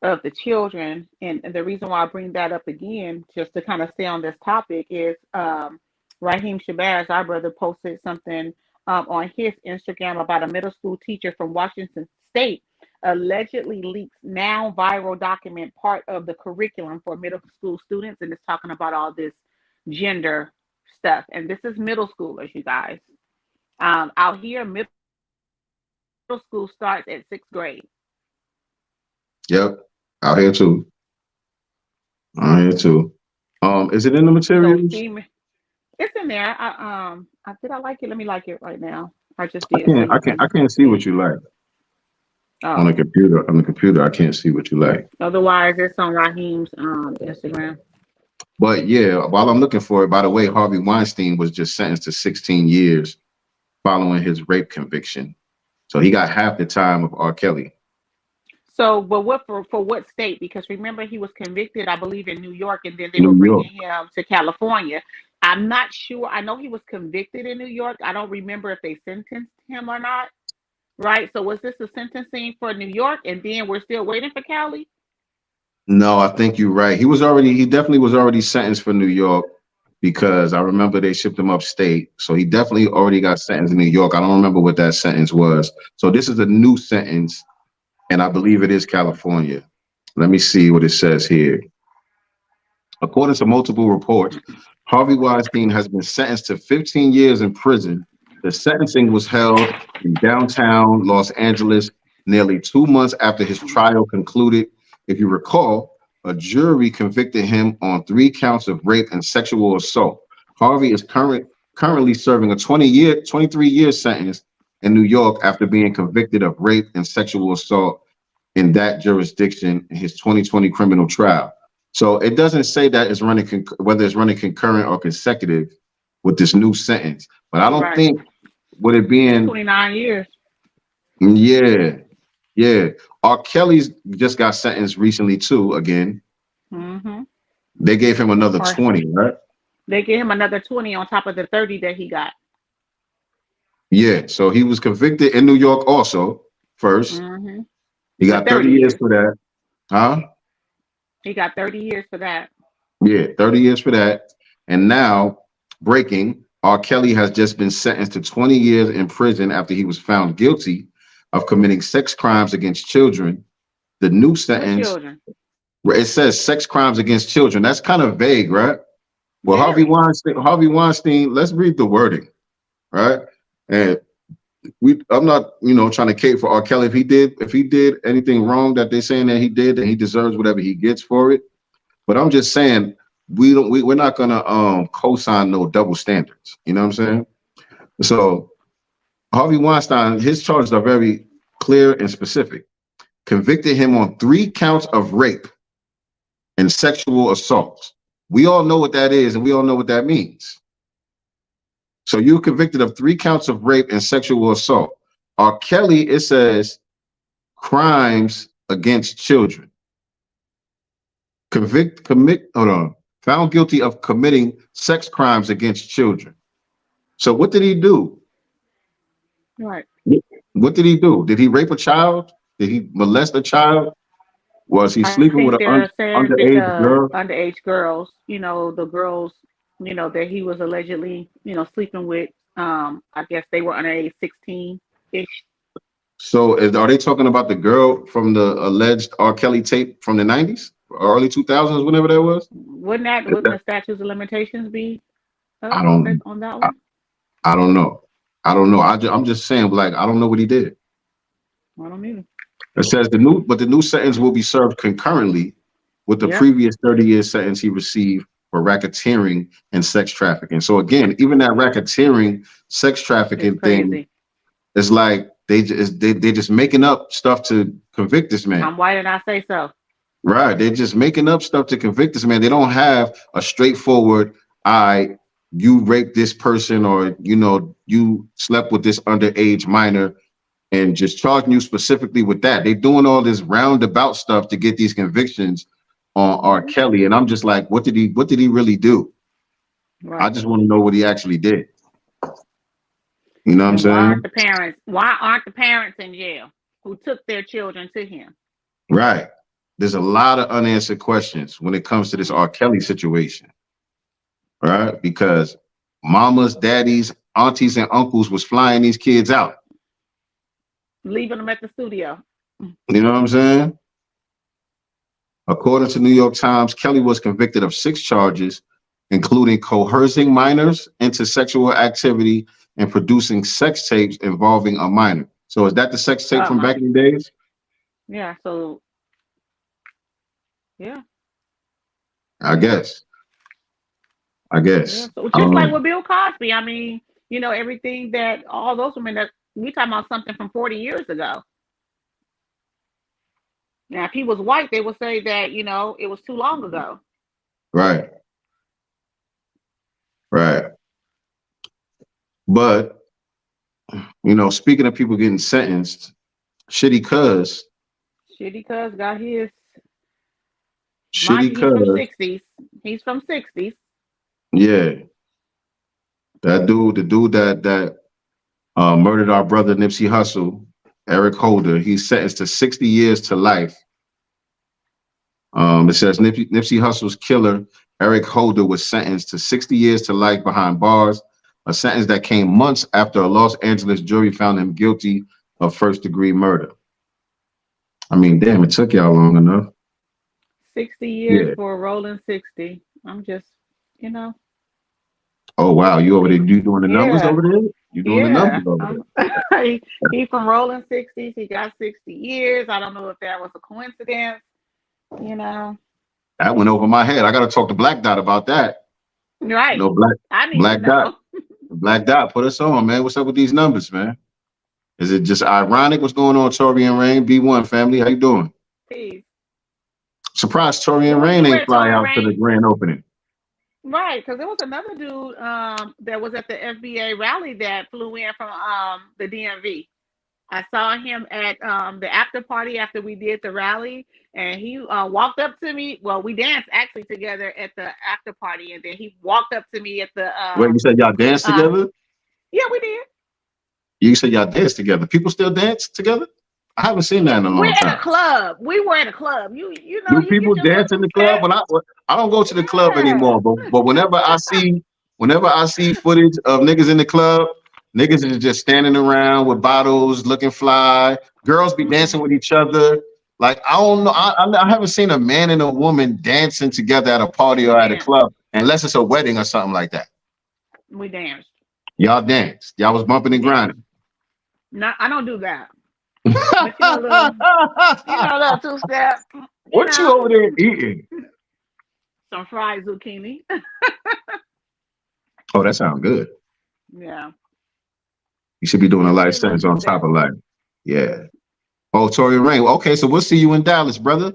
of the children, and the reason why I bring that up again, just to kind of stay on this topic, is Raheem Shabazz, our brother, posted something on his Instagram about a middle school teacher from Washington State allegedly leaks now viral document part of the curriculum for middle school students, and it's talking about all this gender stuff. And this is middle schoolers, you guys. Out here, middle school starts at 6th grade. Yep. Out here too. Is it in the materials? It's in there. Did I like it? Let me like it right now. I just did. I can't see what you like. Oh. On the computer, I can't see what you like. Otherwise, it's on Raheem's Instagram. But yeah, while I'm looking for it, by the way, Harvey Weinstein was just sentenced to 16 years following his rape conviction. So he got half the time of R. Kelly. So, but what for what state? Because remember, he was convicted, I believe, in New York, and then they were bringing him to California. I'm not sure. I know he was convicted in New York. I don't remember if they sentenced him or not. Right. So was this the sentencing for New York, and then we're still waiting for Cali? No, I think you're right. He definitely was already sentenced for New York because I remember they shipped him upstate. So he definitely already got sentenced in New York. I don't remember what that sentence was. So this is a new sentence, and I believe it is California. Let me see what it says here. According to multiple reports, Harvey Weinstein has been sentenced to 15 years in prison. The sentencing was held in downtown Los Angeles nearly 2 months after his trial concluded. If you recall, a jury convicted him on 3 counts of rape and sexual assault. Harvey is currently serving a 23-year sentence in New York after being convicted of rape and sexual assault in that jurisdiction in his 2020 criminal trial. So it doesn't say that it's running whether it's running concurrent or consecutive with this new sentence. But I don't think with it being 29 years. Yeah. R. Kelly's just got sentenced recently too. Again, they gave him another 20, right? They gave him another 20 on top of the 30 that he got. Yeah. So he was convicted in New York also first. He got 30 years for that. Huh? He got 30 years for that. Yeah, 30 years for that. And now, breaking, R. Kelly has just been sentenced to 20 years in prison after he was found guilty of committing sex crimes against children. The new sentence, it says sex crimes against children. That's kind of vague, right? Well, Harvey Weinstein, let's read the wording, right? And I'm not, trying to cape for R. Kelly. If he did anything wrong that they're saying that he did, then he deserves whatever he gets for it. But I'm just saying we're not gonna co-sign no double standards. You know what I'm saying? So Harvey Weinstein, his charges are very clear and specific. Convicted him on 3 counts of rape and sexual assault. We all know what that is, and we all know what that means. So you're convicted of 3 counts of rape and sexual assault. R. Kelly, it says crimes against children. Found guilty of committing sex crimes against children. So what did he do? Right. What did he do? Did he rape a child? Did he molest a child? Was he sleeping with an underage girl? Underage girls, the girls, that he was allegedly, sleeping with. I guess they were underage 16-ish. So are they talking about the girl from the alleged R. Kelly tape from the 90s? Early 2000s, whenever that was? Wouldn't the statutes of limitations be on that one? I don't know. I'm just saying, I don't know what he did. I don't either. It says the new sentence will be served concurrently with the previous 30-year sentence he received for racketeering and sex trafficking. So again, even that racketeering, sex trafficking thing is like they just making up stuff to convict this man. Why did I say so? Right. They're just making up stuff to convict this man. They don't have a straightforward, you raped this person, or you slept with this underage minor, and just charging you specifically with that. They're doing all this roundabout stuff to get these convictions on R. Kelly. And I'm just like, what did he really do? Right. I just want to know what he actually did. You know what I'm saying? Why aren't the parents in jail who took their children to him? Right. There's a lot of unanswered questions when it comes to this R. Kelly situation. Right? Because mamas, daddies, aunties, and uncles was flying these kids out. Leaving them at the studio. You know what I'm saying? According to New York Times, Kelly was convicted of 6 charges, including coercing minors into sexual activity and producing sex tapes involving a minor. So is that the sex tape from back in the days? Yeah. So, yeah. I guess. Yeah. So just like with Bill Cosby, I mean, everything that all those women that we talking about something from 40 years ago. Now, if he was white, they would say that, it was too long ago. Right. But, speaking of people getting sentenced, Shitty Cuz got his. Shitty Cuz. He's from 60s. Yeah. That dude, the dude that murdered our brother Nipsey Hussle, Eric Holder, he's sentenced to 60 years to life. It says Nipsey Hussle's killer, Eric Holder, was sentenced to 60 years to life behind bars, a sentence that came months after a Los Angeles jury found him guilty of first-degree murder. I mean, damn, it took y'all long enough. 60 years for a rolling 60. I'm just, you know. Oh, wow. You over there? You doing the numbers over there? You doing the numbers over there? He from rolling 60s. He got 60 years. I don't know if that was a coincidence. You know. That went over my head. I got to talk to Black Dot about that. Right. You know, Black Dot. Black Dot, put us on, man. What's up with these numbers, man? Is it just ironic? What's going on, Tori and Rain? B1 family, how you doing? Peace. Surprised Tori and Rain ain't fly out to the grand opening. Right, because there was another dude that was at the FBA rally that flew in from the DMV. I saw him at the after party after we did the rally, and he walked up to me. Well, we danced actually together at the after party, and then he walked up to me at the. Wait, you said y'all danced together? Yeah, we did. You said y'all danced together. People still dance together? I haven't seen that in a long time. We're at a club. We were at a club. You know. Do people dance in the club? When I don't go to the club anymore, but whenever I see footage of niggas in the club, niggas is just standing around with bottles, looking fly. Girls be dancing with each other. Like, I don't know. I haven't seen a man and a woman dancing together at a party or at a club, unless it's a wedding or something like that. We danced. Y'all danced. Y'all was bumping and grinding. No, I don't do that. But little two-step. What you over there eating? Some fried zucchini. Oh, that sounds good. Yeah. You should be doing a life sentence on top of life. Yeah. Oh, Tori Rain. Okay, so we'll see you in Dallas, brother.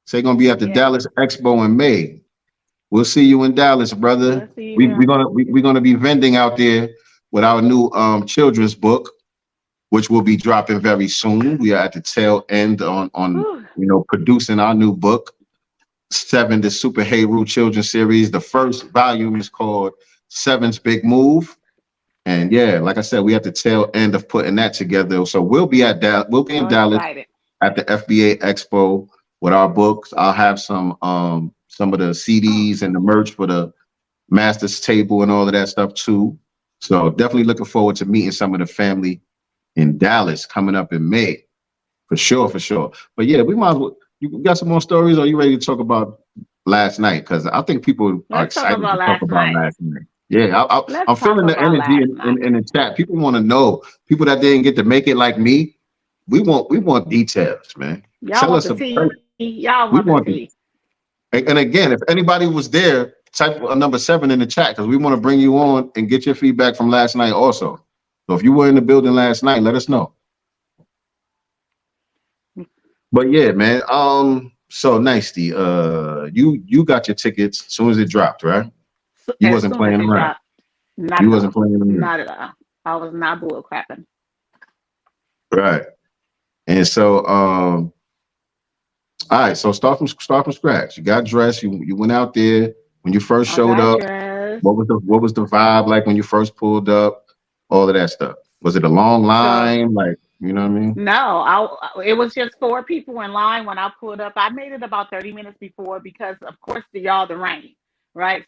So you're gonna be at the Dallas Expo in May. We'll see you in Dallas, brother. We're gonna be vending out there with our new children's book, which will be dropping very soon. We are at the tail end on producing our new book, 7, the Super Heru Children's Series. The first volume is called 7's Big Move. And yeah, like I said, we at the tail end of putting that together. So we'll be in Dallas at the FBA Expo with our books. I'll have some of the CDs and the merch for the Masters Table and all of that stuff too. So definitely looking forward to meeting some of the family in Dallas coming up in May. For sure. But yeah, we might as well. You got some more stories, or are you ready to talk about last night? Because I think people are excited to talk about last night. Yeah, I'm feeling the energy in the chat. People want to know. People that didn't get to make it like me. We want details, man. Y'all want the tea. Y'all want the tea. And again, if anybody was there, type a number 7 in the chat, because we want to bring you on and get your feedback from last night also. So if you were in the building last night, let us know. But yeah, man. So Nicey, you got your tickets as soon as it dropped, right? You wasn't playing around. You wasn't playing around. Not at all. I was not bull crapping. Right. And so all right, so start from scratch. You got dressed, you went out there when you first showed up. Dressed. What was the vibe like when you first pulled up? All of that stuff. Was it a long line? Like, you know what I mean? No, it was just 4 people in line when I pulled up. I made it about 30 minutes before because, of course, the rain, right?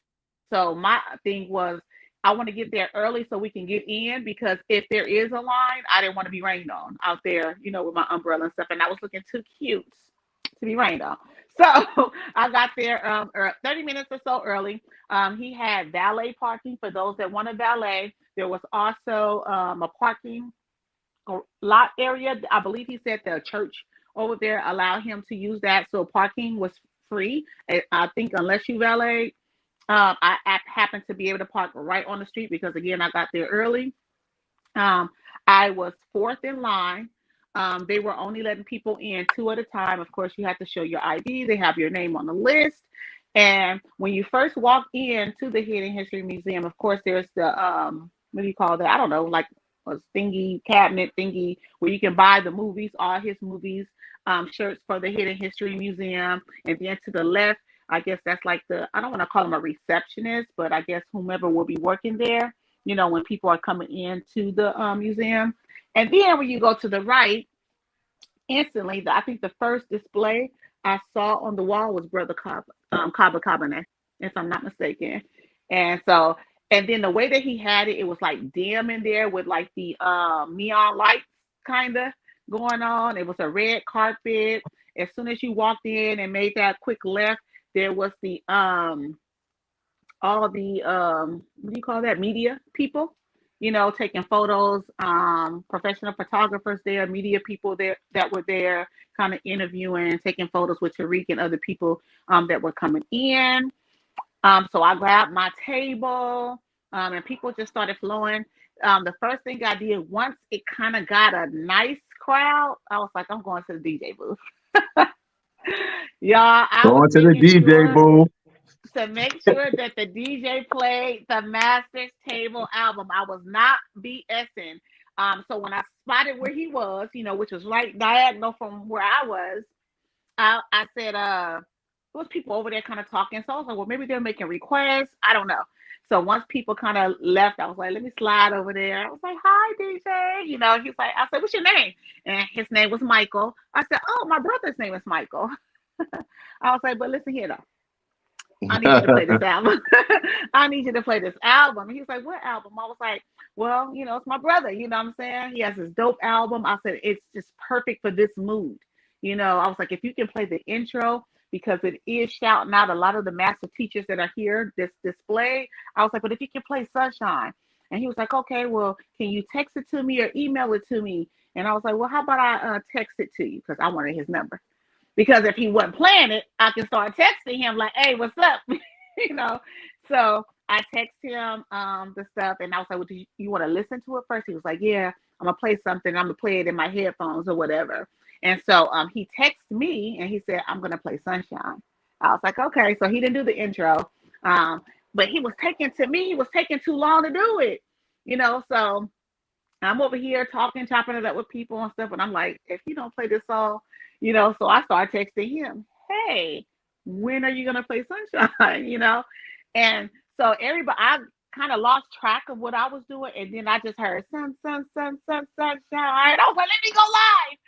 So my thing was I want to get there early so we can get in, because if there is a line, I didn't want to be rained on out there, with my umbrella and stuff. And I was looking too cute to be rained on. So I got there 30 minutes or so early. He had valet parking for those that want to valet. There was also a parking lot area. I believe he said the church over there allowed him to use that. So parking was free. I think unless you valet, I happened to be able to park right on the street because, again, I got there early. I was 4th in line. They were only letting people in 2 at a time. Of course, you have to show your ID. They have your name on the list. And when you first walk in to the Hidden History Museum, of course, there's the, what do you call that? I don't know, like a cabinet thingy where you can buy the movies, all his movies, shirts for the Hidden History Museum. And then to the left, I guess that's like I don't want to call him a receptionist, but I guess whomever will be working there. you know, when people are coming into the museum. And then when you go to the right, instantly, I think the first display I saw on the wall was Brother Kaba Kabane, if I'm not mistaken. And so, and then the way that he had it, it was like dim in there with like the neon lights kind of going on. It was a red carpet. As soon as you walked in and made that quick left, there was the all the what do you call that, media people, you know, taking photos, professional photographers there, media people there that were there kind of interviewing, taking photos with Tariq and other people that were coming in. So I grabbed my table and people just started flowing. The first thing I did, once it kind of got a nice crowd, I was like, I'm going to the DJ booth. Y'all, I Going was to the DJ booth to make sure that the DJ played the Master's Table album. I was not BSing. So when I spotted where he was, you know, which was right diagonal from where I was, I said, there was people over there kind of talking. So I was like, well, maybe they're making requests. I don't know. So once people kind of left, I was like, let me slide over there. I was like, hi, DJ. You know, he's like, I said, what's your name? And his name was Michael. I said, oh, my brother's name is Michael. I was like, but listen here, though. I need you to play this album. I need you to play this album. And he was like, what album? I was like, well, you know, it's my brother. You know what I'm saying? He has this dope album. I said, it's just perfect for this mood. You know, I was like, if you can play the intro, because it is shouting out a lot of the master teachers that are here, this display. I was like, but if you can play Sunshine. And he was like, okay, well, can you text it to me or email it to me? And I was like, well, how about I text it to you? Because I wanted his number. Because if he wasn't playing it, I can start texting him like, hey, what's up? You know? So I text him the stuff, and I was like, well, do you want to listen to it first? He was like, yeah, I'm going to play something. I'm going to play it in my headphones or whatever. And so he texted me, and he said, I'm going to play Sunshine. I was like, okay. So he didn't do the intro. But he was taking too long to do it. You know, so I'm over here talking, chopping it up with people and stuff. And I'm like, if you don't play this song, you know, so I started texting him, hey, when are you going to play Sunshine? You know? And so I kind of lost track of what I was doing. And then I just heard sun, sunshine. I was like, let me go live.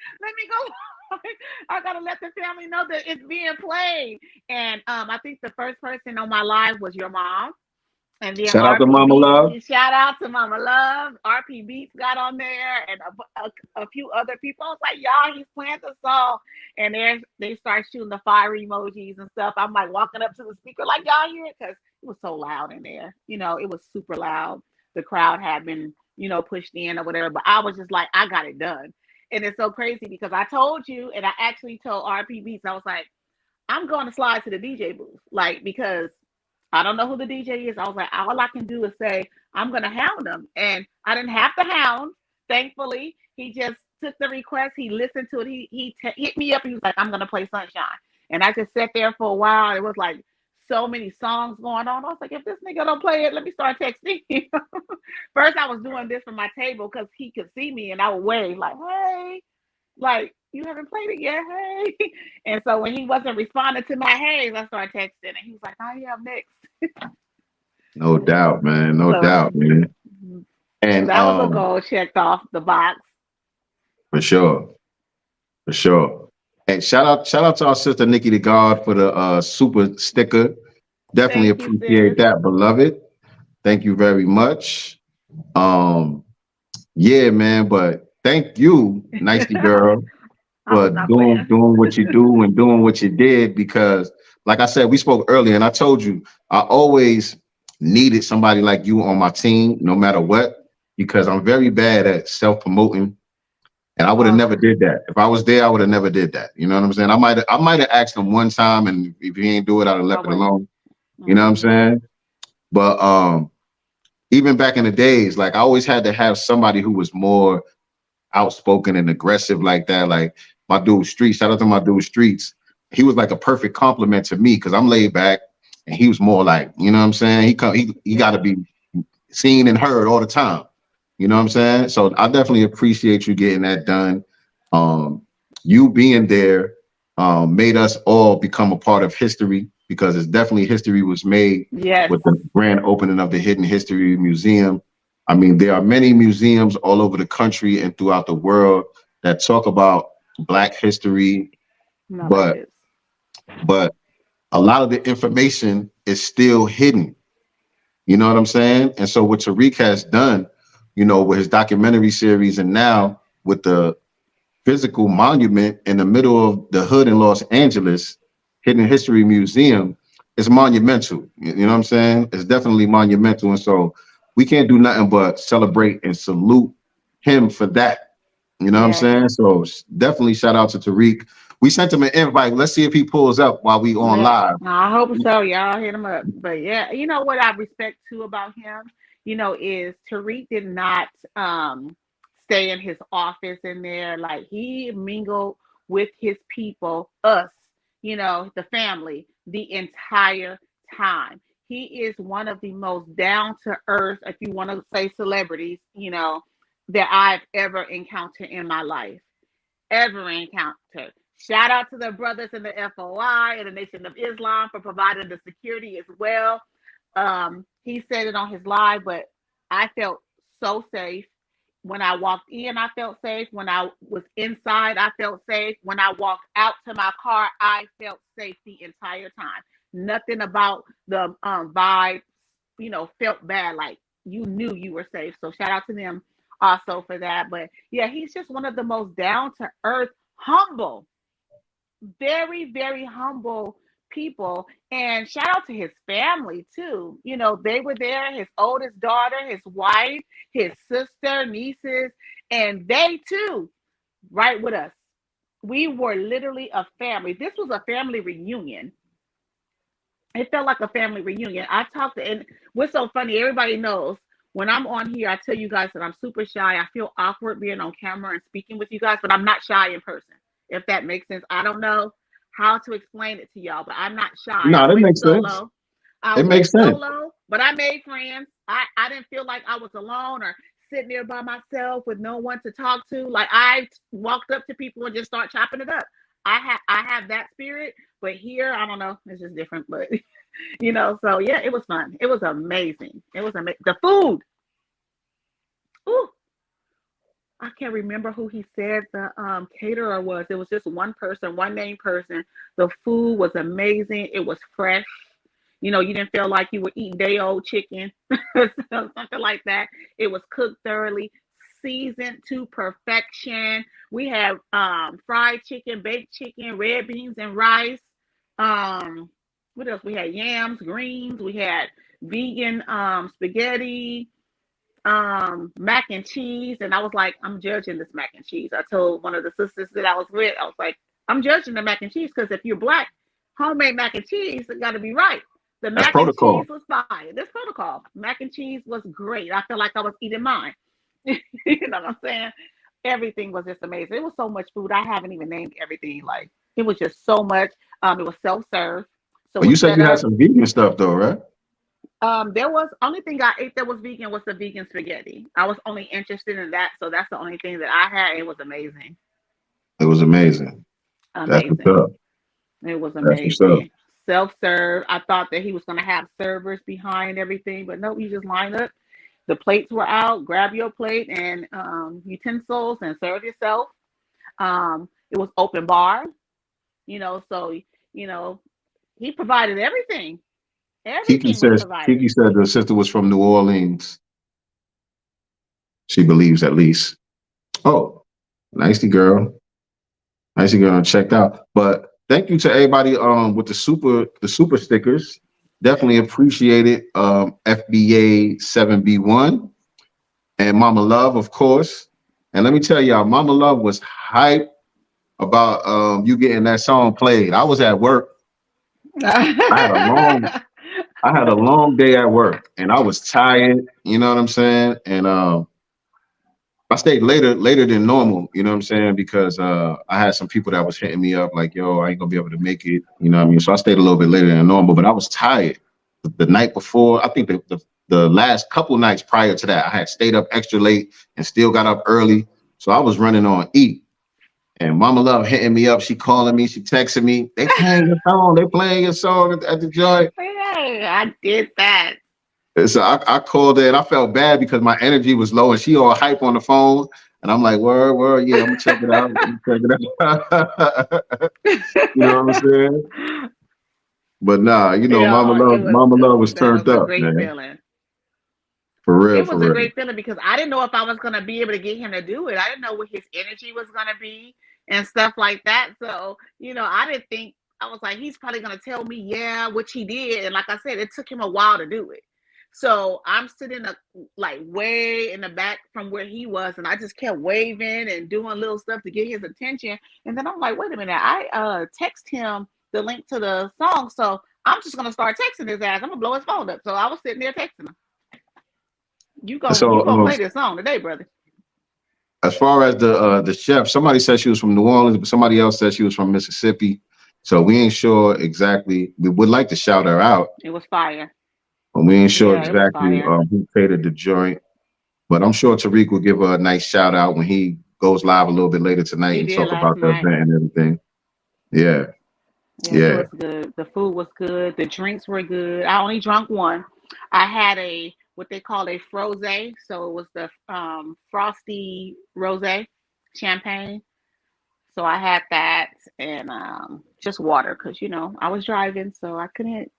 I got to let the family know that it's being played. And I think the first person on my live was your mom. And then shout out to Mama Love. Shout out to Mama Love. RP Beats got on there and a few other people. I was like, y'all, he's playing the song. And they start shooting the fire emojis and stuff. I'm like walking up to the speaker like, y'all hear it? Because it was so loud in there. You know, it was super loud. The crowd had been, you know, pushed in or whatever. But I was just like, I got it done. And it's so crazy because I told you, and I actually told RP Beats, I was like, I'm going to slide to the DJ booth. Like, because I don't know who the DJ is. I was like, all I can do is say, I'm going to hound him. And I didn't have to hound. Thankfully, he just took the request. He listened to it. He hit me up. He was like, I'm going to play Sunshine. And I just sat there for a while. It was like so many songs going on. I was like, if this nigga don't play it, let me start texting him. First, I was doing this from my table because he could see me. And I would wave like, hey, like, you haven't played it yet, hey. And so when he wasn't responding to my hays, I started texting, and he was like, "How you up next?" No doubt, man. No doubt, man. And that was a goal checked off the box. For sure. And shout out to our sister Nikki the God for the super sticker. Definitely appreciate that, beloved. Thank you very much. Yeah, man. But thank you, Nicey girl. For doing what you do and doing what you did, because like I said, we spoke earlier and I told you I always needed somebody like you on my team, no matter what, because I'm very bad at self-promoting and I would have never did that. If I was there, I would have never did that. You know what I'm saying? I might have asked him one time, and if he ain't do it, I'd have left it alone. You know what I'm saying? But even back in the days, like I always had to have somebody who was more outspoken and aggressive like that. Like my dude Streets, shout out to my dude Streets. He was like a perfect compliment to me because I'm laid back and he was more like, you know what I'm saying? He got to be seen and heard all the time. You know what I'm saying? So I definitely appreciate you getting that done. You being there made us all become a part of history, because it's definitely history was made with the grand opening of the Hidden History Museum. I mean, there are many museums all over the country and throughout the world that talk about Black history, but a lot of the information is still hidden. You know what I'm saying? And so what Tariq has done, you know, with his documentary series and now with the physical monument in the middle of the hood in Los Angeles, Hidden History Museum, is monumental. You know what I'm saying? It's definitely monumental. And so we can't do nothing but celebrate and salute him for that. You know what I'm saying? So definitely shout out to Tariq. We sent him an invite. Let's see if he pulls up while we on live. I hope so. Y'all hit him up. But yeah, you know what I respect too about him, you know, is Tariq did not stay in his office in there. Like, he mingled with his people, us, you know, the family, the entire time. He is one of the most down to earth, if you want to say celebrities, you know, that I've ever encountered in my life. Ever encountered. Shout out to the brothers in the FOI and the Nation of Islam for providing the security as well. He said it on his live, but I felt so safe. When I walked in, I felt safe. When I was inside, I felt safe. When I walked out to my car, I felt safe the entire time. Nothing about the vibe, you know, felt bad. Like, you knew you were safe. So shout out to them also for that. But yeah, he's just one of the most down to earth, humble, very, very humble people. And shout out to his family too. You know, they were there, his oldest daughter, his wife, his sister, nieces, and they too, right with us. We were literally a family. This was a family reunion. It felt like a family reunion. I talked to, and what's so funny, everybody knows when I'm on here, I tell you guys that I'm super shy. I feel awkward being on camera and speaking with you guys, but I'm not shy in person, if that makes sense. I don't know how to explain it to y'all, but I'm not shy. No, that makes sense. It makes sense. But I made friends. I didn't feel like I was alone or sitting there by myself with no one to talk to. Like, I walked up to people and just start chopping it up. I have that spirit, but here, I don't know, it's just different. But you know, so yeah, it was fun. It was amazing. It was amazing. The food. Ooh. I can't remember who he said the caterer was. It was just one person, one named person. The food was amazing. It was fresh. You know, you didn't feel like you were eating day-old chicken, something like that. It was cooked thoroughly, seasoned to perfection. We had fried chicken, baked chicken, red beans and rice. What else? We had yams, greens. We had vegan spaghetti, mac and cheese. And I was like, I'm judging this mac and cheese. I told one of the sisters that I was with, I was like, I'm judging the mac and cheese because if you're Black, homemade mac and cheese, it got to be right. The mac and cheese was fire. This protocol. Mac and cheese was great. I feel like I was eating mine. You know what I'm saying? Everything was just amazing. It was so much food. I haven't even named everything. Like, it was just so much. It was self-serve. So you said you had some vegan stuff though, right? There was, only thing I ate that was vegan was the vegan spaghetti. I was only interested in that. So that's the only thing that I had. It was amazing. It was amazing. Amazing. That's what's up. It was amazing. Self-serve. I thought that he was going to have servers behind everything, but no, you just line up. The plates were out. Grab your plate and utensils and serve yourself. It was open bar, you know, so, you know, he provided everything. Kiki said the sister was from New Orleans. She believes, at least. Oh, nicey girl. Nicey girl, checked out. But thank you to everybody with the super stickers. Definitely appreciate it. FBA 7B1 and Mama Love, of course. And let me tell y'all, Mama Love was hyped about you getting that song played. I was at work. I had a long day at work and I was tired, you know what I'm saying? And I stayed later than normal, you know what I'm saying? Because I had some people that was hitting me up like, yo, I ain't gonna be able to make it, you know what I mean? So I stayed a little bit later than normal, but I was tired. The night before, I think the last couple nights prior to that, I had stayed up extra late and still got up early. So I was running on E. And Mama Love hitting me up. She calling me. She texting me. They playing your song. They playing your song at the joint. Hey, I did that. So I called her and I felt bad because my energy was low and she all hype on the phone. And I'm like, word, yeah, I'm gonna check it out. You know what I'm saying? But nah, you know, Mama Love was turned up, great man. Feeling. For real, it was a great feeling because I didn't know if I was gonna be able to get him to do it. I didn't know what his energy was gonna be and stuff like that. So, I didn't think, I was like, he's probably gonna tell me, yeah, which he did. And like I said, it took him a while to do it. So I'm sitting like way in the back from where he was, and I just kept waving and doing little stuff to get his attention. And then I'm like, wait a minute, I text him the link to the song, so I'm just gonna start texting his ass. I'm gonna blow his phone up. So I was sitting there texting him. You gonna play this song today, brother. As far as the chef, somebody said she was from New Orleans, but somebody else said she was from Mississippi. So we ain't sure exactly. We would like to shout her out. It was fire. But we ain't sure exactly who catered the joint. But I'm sure Tariq will give her a nice shout out when he goes live a little bit later tonight and talk about the event and everything. Yeah. It was good. The food was good. The drinks were good. I only drank one. I had what they call a frosé. So it was the frosty rosé champagne. So I had that and just water because, I was driving, so I couldn't,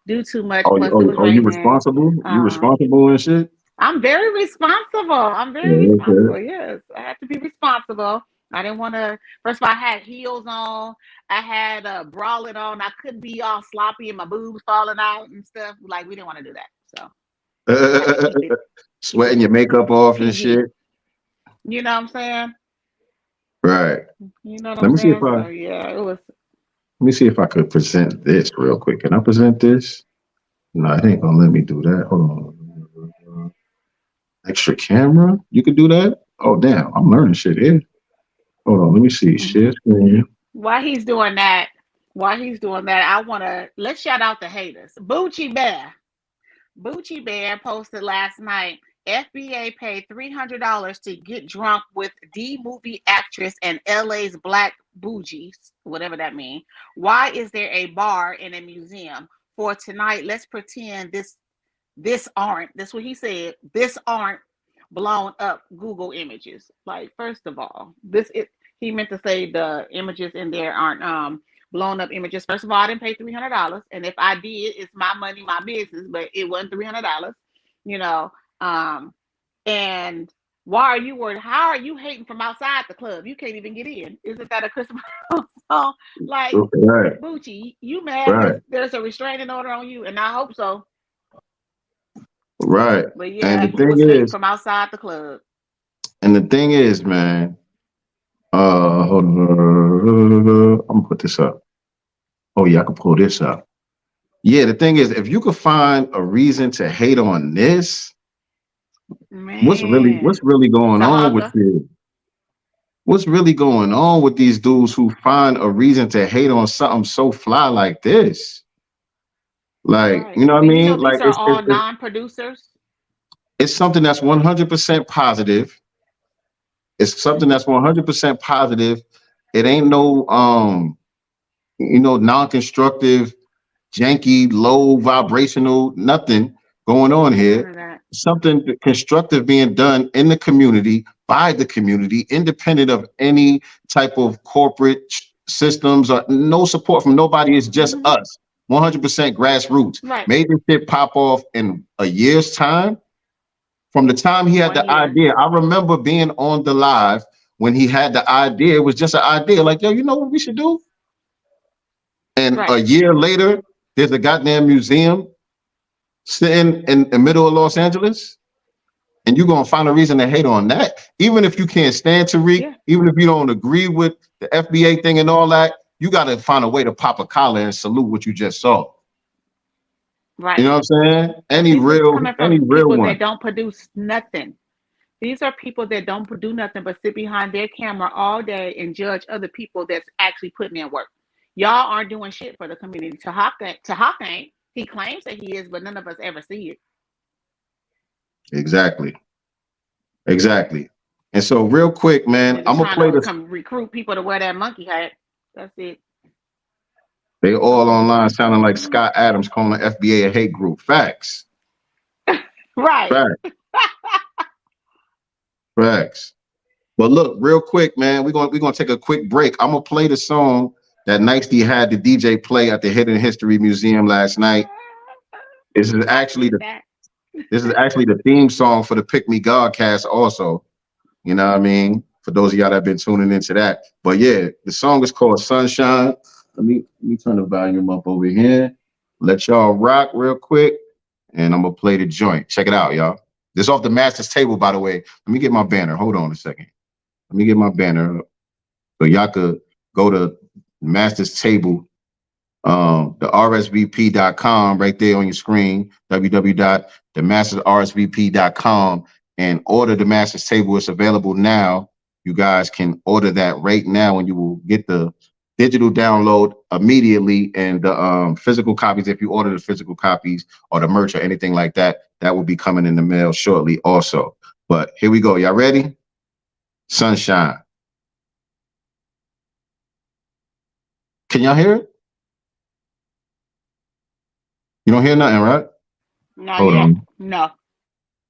do too much. Oh, you responsible? You responsible and shit? I'm very responsible. Responsible. Yes, I had to be responsible. I didn't want to. First of all, I had heels on. I had a bralette on. I couldn't be all sloppy and my boobs falling out and stuff. Like, we didn't want to do that. So sweating your makeup off and shit. You know what I'm saying? Right. You know what I'm saying? It was. Let me see if I could present this real quick. Can I present this? No, it ain't gonna let me do that. Hold on. Extra camera? You could do that? Oh, damn. I'm learning shit here. Hold on. Let me see. Share screen. While he's doing that, let's shout out the haters. Bucci Bear posted last night, FBA paid $300 to get drunk with D-movie actress and LA's black bougies, whatever that means. Why is there a bar in a museum? For tonight, let's pretend this aren't, that's what he said, this aren't blown up Google images. Like, first of all, he meant to say the images in there aren't blown up images. First of all, I didn't pay $300. And if I did, it's my money, my business, but it wasn't $300, and why are you worried? How are you hating from outside the club? You can't even get in. Isn't that a Christmas song? Like, Bucci, you mad? There's a restraining order on you, and I hope so. Right. But yeah, and the thing is, from outside the club. And the thing is, man, hold on. I'm gonna put this up. Oh yeah, I can pull this up. Yeah, the thing is, if you could find a reason to hate on this, man, what's really going on with you? What's really going on with these dudes who find a reason to hate on something so fly like this? Like, you know what I mean? Like, these are all non-producers. It's something that's 100% positive. It's something that's 100% positive. It ain't no non-constructive, janky, low vibrational, nothing going on here. Something constructive being done in the community, by the community, independent of any type of corporate systems or no support from nobody. It's just us, 100% grassroots. Right. Made this shit pop off in a year's time. From the time he had the idea, I remember being on the live when he had the idea. It was just an idea, like, yo, you know what we should do? And a year later, there's a goddamn museum sitting in the middle of Los Angeles, and you're gonna find a reason to hate on that. Even if you can't stand Tariq, even if you don't agree with the FBA thing and all that, you gotta find a way to pop a collar and salute what you just saw. Right. You know what I'm saying? Any real one that don't produce nothing. These are people that don't do nothing but sit behind their camera all day and judge other people that's actually putting in work. Y'all aren't doing shit for the community. Tariq ain't. He claims that he is, but none of us ever see it. Exactly. And so, real quick, man, I'm gonna play this. Come recruit people to wear that monkey hat. That's it. They all online sounding like Scott Adams calling the FBA a hate group. Facts. Right. Facts. But look, real quick, man, we're gonna take a quick break. I'm gonna play the song that Nicely had the DJ play at the Hidden History Museum last night. This is actually the theme song for the Pick Me Godcast also. You know what I mean? For those of y'all that have been tuning into that. But yeah, the song is called Sunshine. Let me turn the volume up over here. Let y'all rock real quick. And I'm gonna play the joint. Check it out, y'all. This is off the master's table, by the way. Let me get my banner. Hold on a second. Let me get my banner up. So y'all could go to master's table, the rsvp.com right there on your screen, www.themastersrsvp.com, and order the master's table. It's available now. You guys can order that right now, and you will get the digital download immediately, and the physical copies, if you order the physical copies or the merch or anything like that, that will be coming in the mail shortly also. But here we go. Y'all ready? Sunshine. Can y'all hear it? You don't hear nothing, right? Not Hold yet. on. No.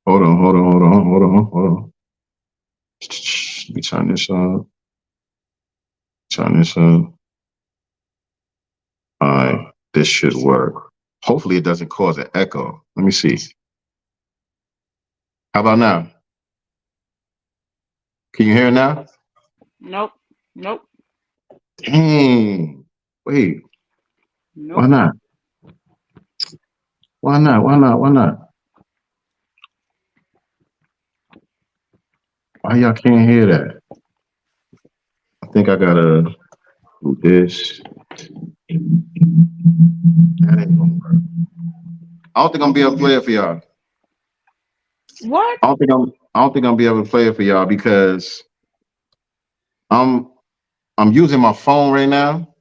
Hold on. Let me turn this on. All right, this should work. Hopefully it doesn't cause an echo. Let me see. How about now? Can you hear it now? Nope. Dang. Wait. Nope. Why not? Why not? Why y'all can't hear that? I think I gotta do this. That ain't gonna work. I don't think I'm gonna be able to play it for y'all. What? I don't think I'm gonna be able to play it for y'all because I'm using my phone right now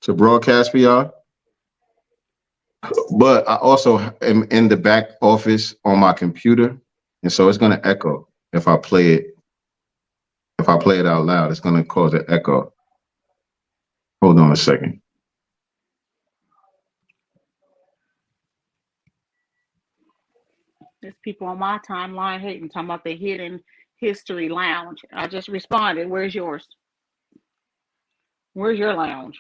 to broadcast for y'all. But I also am in the back office on my computer, and so it's gonna echo if I play it. If I play it out loud, it's gonna cause an echo. Hold on a second. There's people on my timeline hating, talking about the Hidden History Lounge. I just responded. Where's yours? Where's your lounge?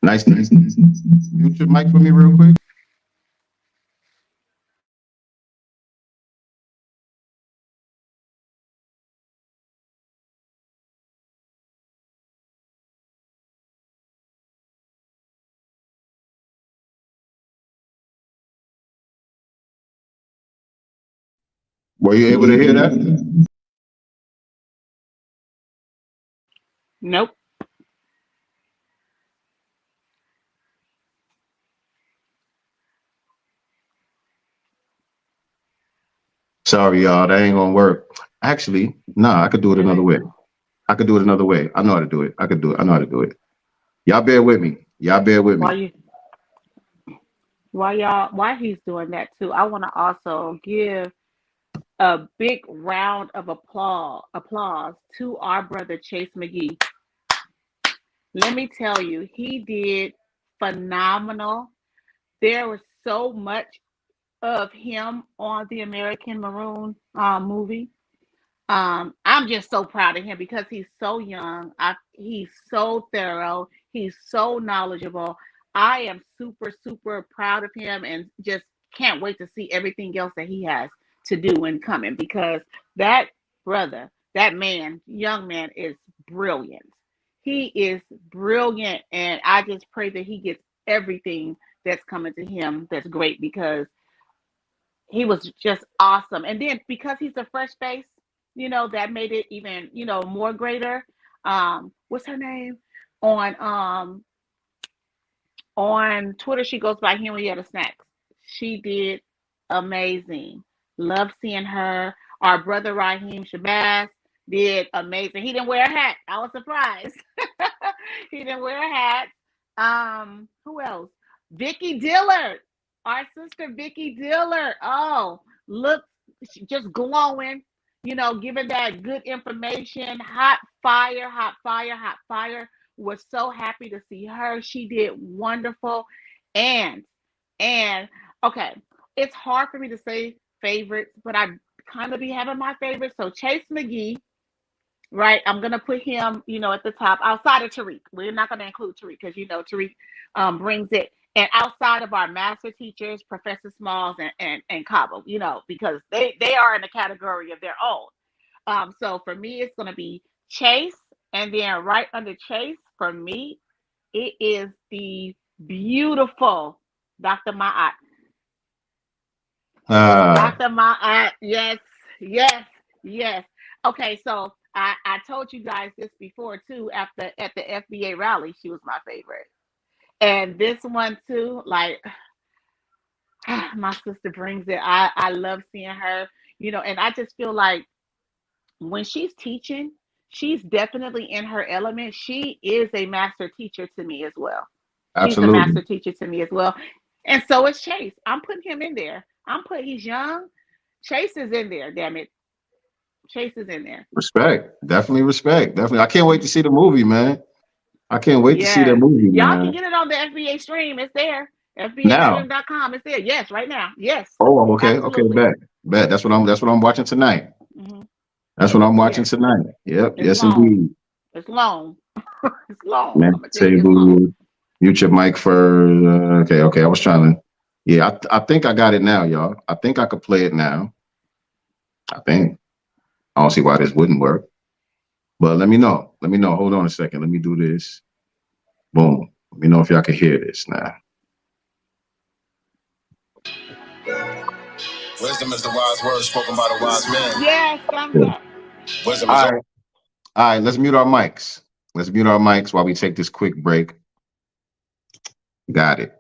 Nice. Mute your mic for me real quick. Were you able to hear that? Nope. Sorry, y'all. That ain't gonna work. Actually, nah, I could do it another way. I know how to do it. I know how to do it. Y'all bear with me. Why he's doing that too, I want to also give a big round of applause to our brother Chase McGee. Let me tell you, he did phenomenal. There was so much of him on the American Maroon movie. I'm just so proud of him because he's so young. He's so thorough. He's so knowledgeable. I am super, super proud of him and just can't wait to see everything else that he has to do and coming because that brother, that man, young man is brilliant. He is brilliant. And I just pray that he gets everything that's coming to him that's great because he was just awesome. And then because he's a fresh face, that made it even, more greater. What's her name? On Twitter, she goes by Henrietta Snacks. She did amazing. Love seeing her. Our brother Raheem Shabazz did amazing. He didn't wear a hat. I was surprised. He didn't wear a hat. Who else? Vicky Dillard. Our sister Vicky Diller. Oh, look, just glowing, giving that good information. Hot fire, hot fire, hot fire. Was so happy to see her. She did wonderful. And, okay, it's hard for me to say favorites, but I kind of be having my favorites. So Chase McGee, right? I'm going to put him, at the top outside of Tariq. We're not going to include Tariq because, Tariq brings it. And outside of our master teachers, Professor Smalls and Cabo, because they are in a category of their own. So for me, it's going to be Chase. And then right under Chase, for me, it is the beautiful Dr. Ma'at. Dr. Ma'at, yes. Okay, so I told you guys this before too. At the FBA rally, she was my favorite. And this one too, like my sister brings it. I love seeing her, and I just feel like when she's teaching, she's definitely in her element. She is a master teacher to me as well. Absolutely. She's a master teacher to me as well. And so is Chase. I'm putting him in there. He's young. Chase is in there, damn it. Chase is in there. Respect. Definitely respect. Definitely. I can't wait to see the movie, man. I can't wait to see that movie, man. Y'all can get it on the FBA stream. It's there. FBAstream.com. It's there. Yes, right now. Yes. Oh, okay. Absolutely. Okay, bet. That's what I'm watching tonight. Mm-hmm. That's what I'm watching tonight. Yep. Yes, long. indeed. It's long. It's long. Man, table, mute your mic first. Okay. I was trying to. Yeah, I think I got it now, y'all. I think I could play it now. I don't see why this wouldn't work. But let me know. Hold on a second. Let me do this. Boom. Let me know if y'all can hear this now. Wisdom is the wise word spoken by the wise man. Yes, thumbs up. Wisdom All is right. All right, let's mute our mics. While we take this quick break. Got it.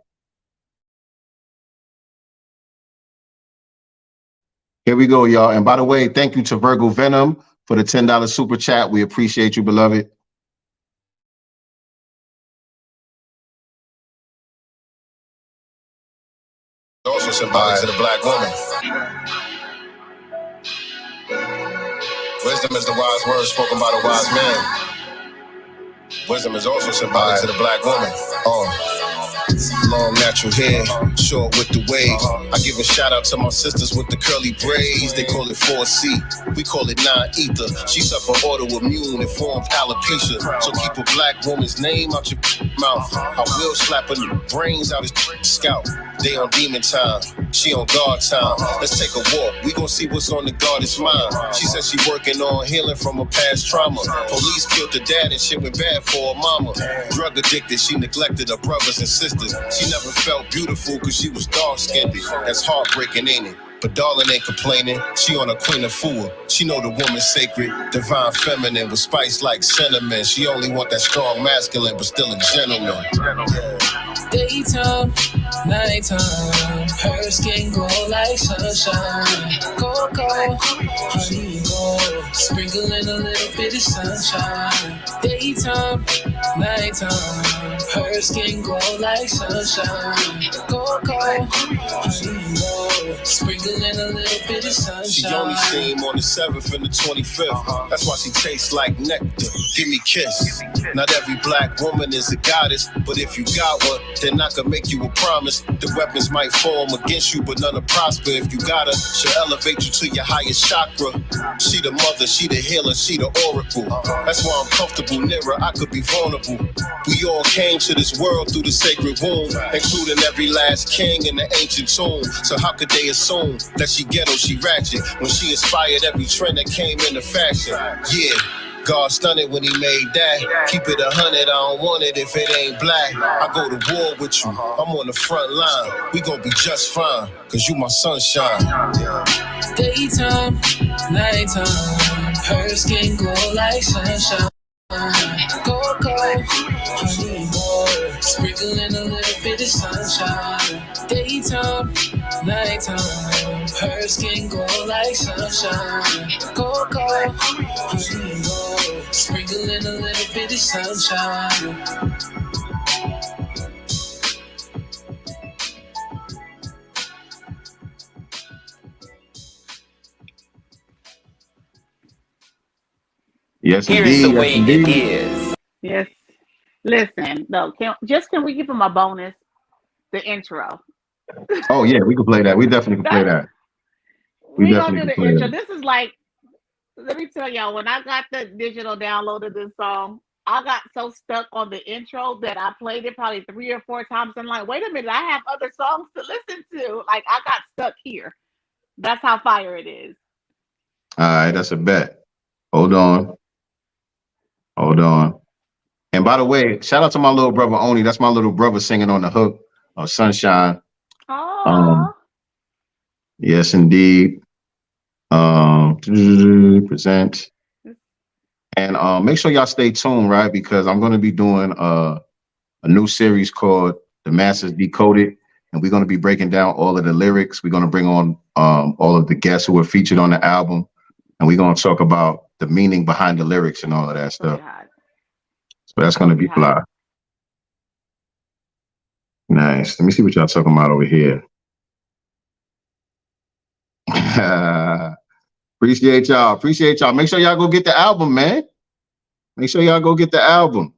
Here we go, y'all. And by the way, thank you to Virgo Venom for the $10 super chat. We appreciate you, beloved. also symbolic to the black woman. Wisdom is the wise word spoken by the wise man. Wisdom is also symbolic to the black woman. Long natural hair, short with the waves. I give a shout out to my sisters with the curly braids. They call it 4C, we call it non-ether. She suffer autoimmune and formed alopecia. So keep a black woman's name out your mouth. I will slap her brains out his scalp. They on demon time, she on guard time. Let's take a walk, we gon' see what's on the goddess mind. She said she working on healing from a past trauma. Police killed her dad and shit went bad for her mama. Drug addicted, she neglected her brothers and sisters. She never felt beautiful cause she was dark-skinned. That's heartbreaking, ain't it? But darling ain't complaining, she on a queen of fool. She know the woman's sacred, divine feminine with spice like cinnamon. She only want that strong masculine, but still a gentleman. Daytime, nighttime, her skin glow like sunshine. Cocoa, honey and gold, sprinkling a little bit of sunshine. Daytime, nighttime, her skin glow like sunshine. Cocoa, honey and gold, sprinkling a little bit of sunshine. She only steam on the 7th and the 25th. That's why she tastes like nectar. Give me kiss. Not every black woman is a goddess, but if you got one, then I can make you a promise. The weapons might form against you, but none will prosper. If you got her, she'll elevate you to your highest chakra. She the mother, she the healer, she the oracle. That's why I'm comfortable near her, I could be vulnerable. We all came to this world through the sacred womb, including every last king in the ancient tomb. So how could they assume that she ghetto, she ratchet, when she inspired every trend that came into fashion? Yeah. God stunned it when he made that. Keep it 100, I don't want it if it ain't black. I go to war with you, I'm on the front line. We gon' be just fine, cause you my sunshine. Daytime, nighttime, her skin glow like sunshine. Cocoa, honey and gold, sprinkling a little bit of sunshine. Daytime, nighttime, her skin glow like sunshine. Cocoa, honey and gold, sprinkling a little bit of sunshine. Yes, Here is indeed. the way Yes, it indeed. is. Yes. Listen, no, can we give him a bonus? The intro. Oh yeah, we can play that. We definitely can play that. We We gonna definitely do can the play intro. that. This is like, let me tell y'all, when I got the digital download of this song, I got so stuck on the intro that I played it probably 3 or 4 times. I'm like, wait a minute, I have other songs to listen to. Like, I got stuck here. That's how fire it is. All right, that's a bet. Hold on. Hold on. And by the way, shout out to my little brother Oni. That's my little brother singing on the hook of Sunshine. Oh. Yes, indeed. Present. And make sure y'all stay tuned, right? Because I'm going to be doing a new series called The Masters Decoded, and we're going to be breaking down all of the lyrics. We're going to bring on all of the guests who were featured on the album, and we're going to talk about the meaning behind the lyrics and all of that stuff. So that's going to be fly. Nice. Let me see what y'all talking about over here. Appreciate y'all. Appreciate y'all. Make sure y'all go get the album, man. Make sure y'all go get the album.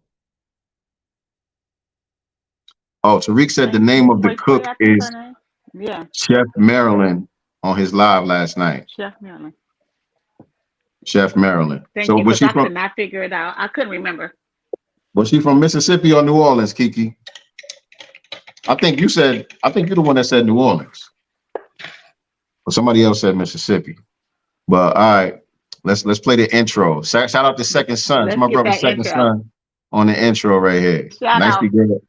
Oh, Tariq said the name of the cook is Chef Maryland on his live last night. Chef Maryland. Chef Maryland. Thank So you, was she I from? could not figure it out. I couldn't remember. Was she from Mississippi or New Orleans, Kiki? I think you're the one that said New Orleans. Or somebody else said Mississippi. But all right, let's play the intro. Shout out to Second Son. It's my brother Second Son on the intro right here. Nicely girl.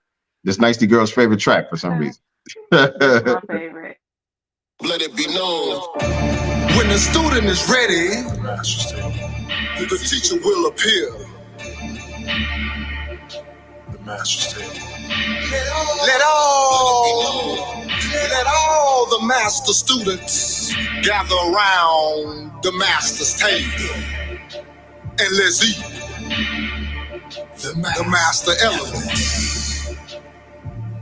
This Nicely Girl's favorite track for some reason. That's my favorite. Let it be known. When the student is ready, the teacher will appear. The master's table. Let all the master students gather around the master's table and let's eat the master elements.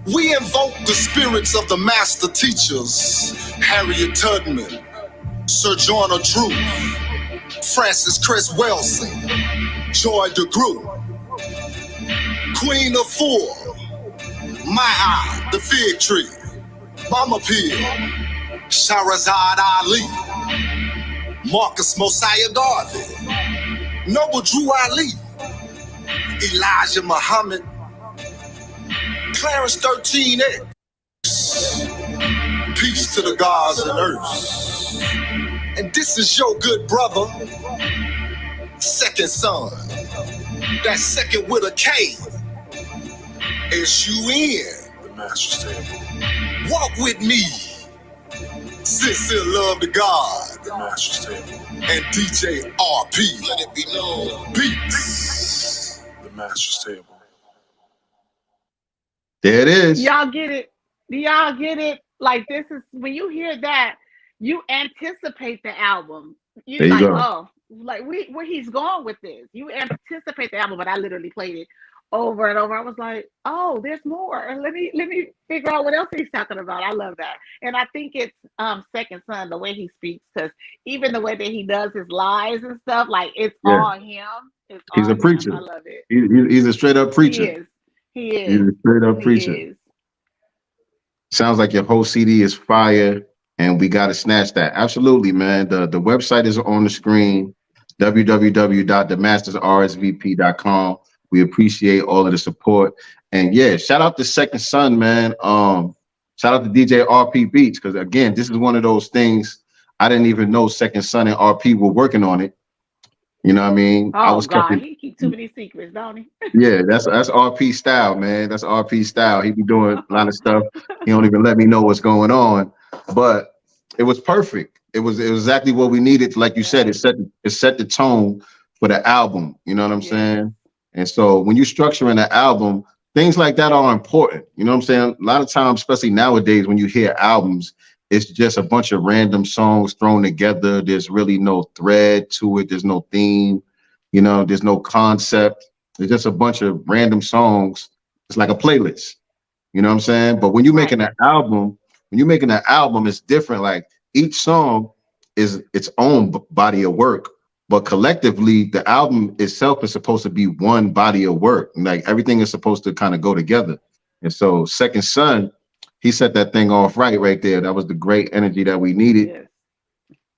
We invoke the spirits of the master teachers, Harriet Tubman, Sojourner Drew, Francis Cress Welsing, Joy DeGruy, Queen of Four, Maya, the Fig Tree, Mama Peel, Shahrazad Ali, Marcus Mosiah Garvey, Noble Drew Ali, Elijah Muhammad, Clarence 13X. Peace to the gods and earth. And this is your good brother, Second Son. That second with a K. S-U-N. The master's table. Walk with me. Sincere love to God. The master's table. And DJ RP. Let it be known. Beats. The master's table. There it is. Y'all get it? Do y'all get it? Like, this is when you hear that, you anticipate the album. You're like, oh, like where he's going with this. You anticipate the album, but I literally played it over and over. I was like, oh, there's more. Let me figure out what else he's talking about. I love that. And I think it's Second Son, the way he speaks, because even the way that he does his lies and stuff, like it's all him. He's a preacher. I love it. He's a straight up preacher. He is. He's a straight up preacher. Sounds like your whole CD is fire, and we got to snatch that. Absolutely, man. The website is on the screen, www.themastersrsvp.com. We appreciate all of the support. And yeah, shout out to Second Son, man. Shout out to DJ RP Beats, because again, this is one of those things I didn't even know Second Son and RP were working on it. You know what I mean? Oh, God, he keeps too many secrets, don't he? Yeah, that's RP style, man. That's RP style. He be doing a lot of stuff. He don't even let me know what's going on. But it was perfect. It was exactly what we needed. Like you said, it set the tone for the album. You know what I'm saying? And so when you structuring an album, things like that are important. You know what I'm saying? A lot of times, especially nowadays, when you hear albums, it's just a bunch of random songs thrown together. There's really no thread to it. There's no theme. You know, there's no concept. There's just a bunch of random songs. It's like a playlist. You know what I'm saying? But when you're making an album, it's different. Like each song is its own body of work, but collectively, the album itself is supposed to be one body of work. Like everything is supposed to kind of go together. And so Second Son, he set that thing off right there. That was the great energy that we needed. Yes.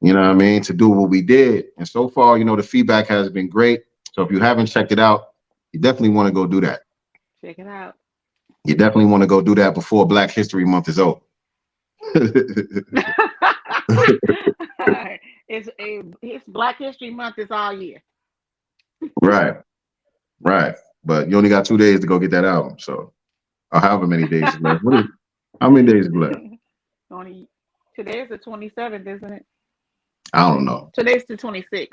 You know what I mean? To do what we did. And so far, you know, the feedback has been great. So if you haven't checked it out, you definitely want to go do that. Check it out. You definitely want to go do that before Black History Month is over. It's Black History Month is all year. Right. But you only got 2 days to go get that album. So, or however many days is left. How many days is left? Today is the 27th, isn't it? I don't know. Today's the 26th.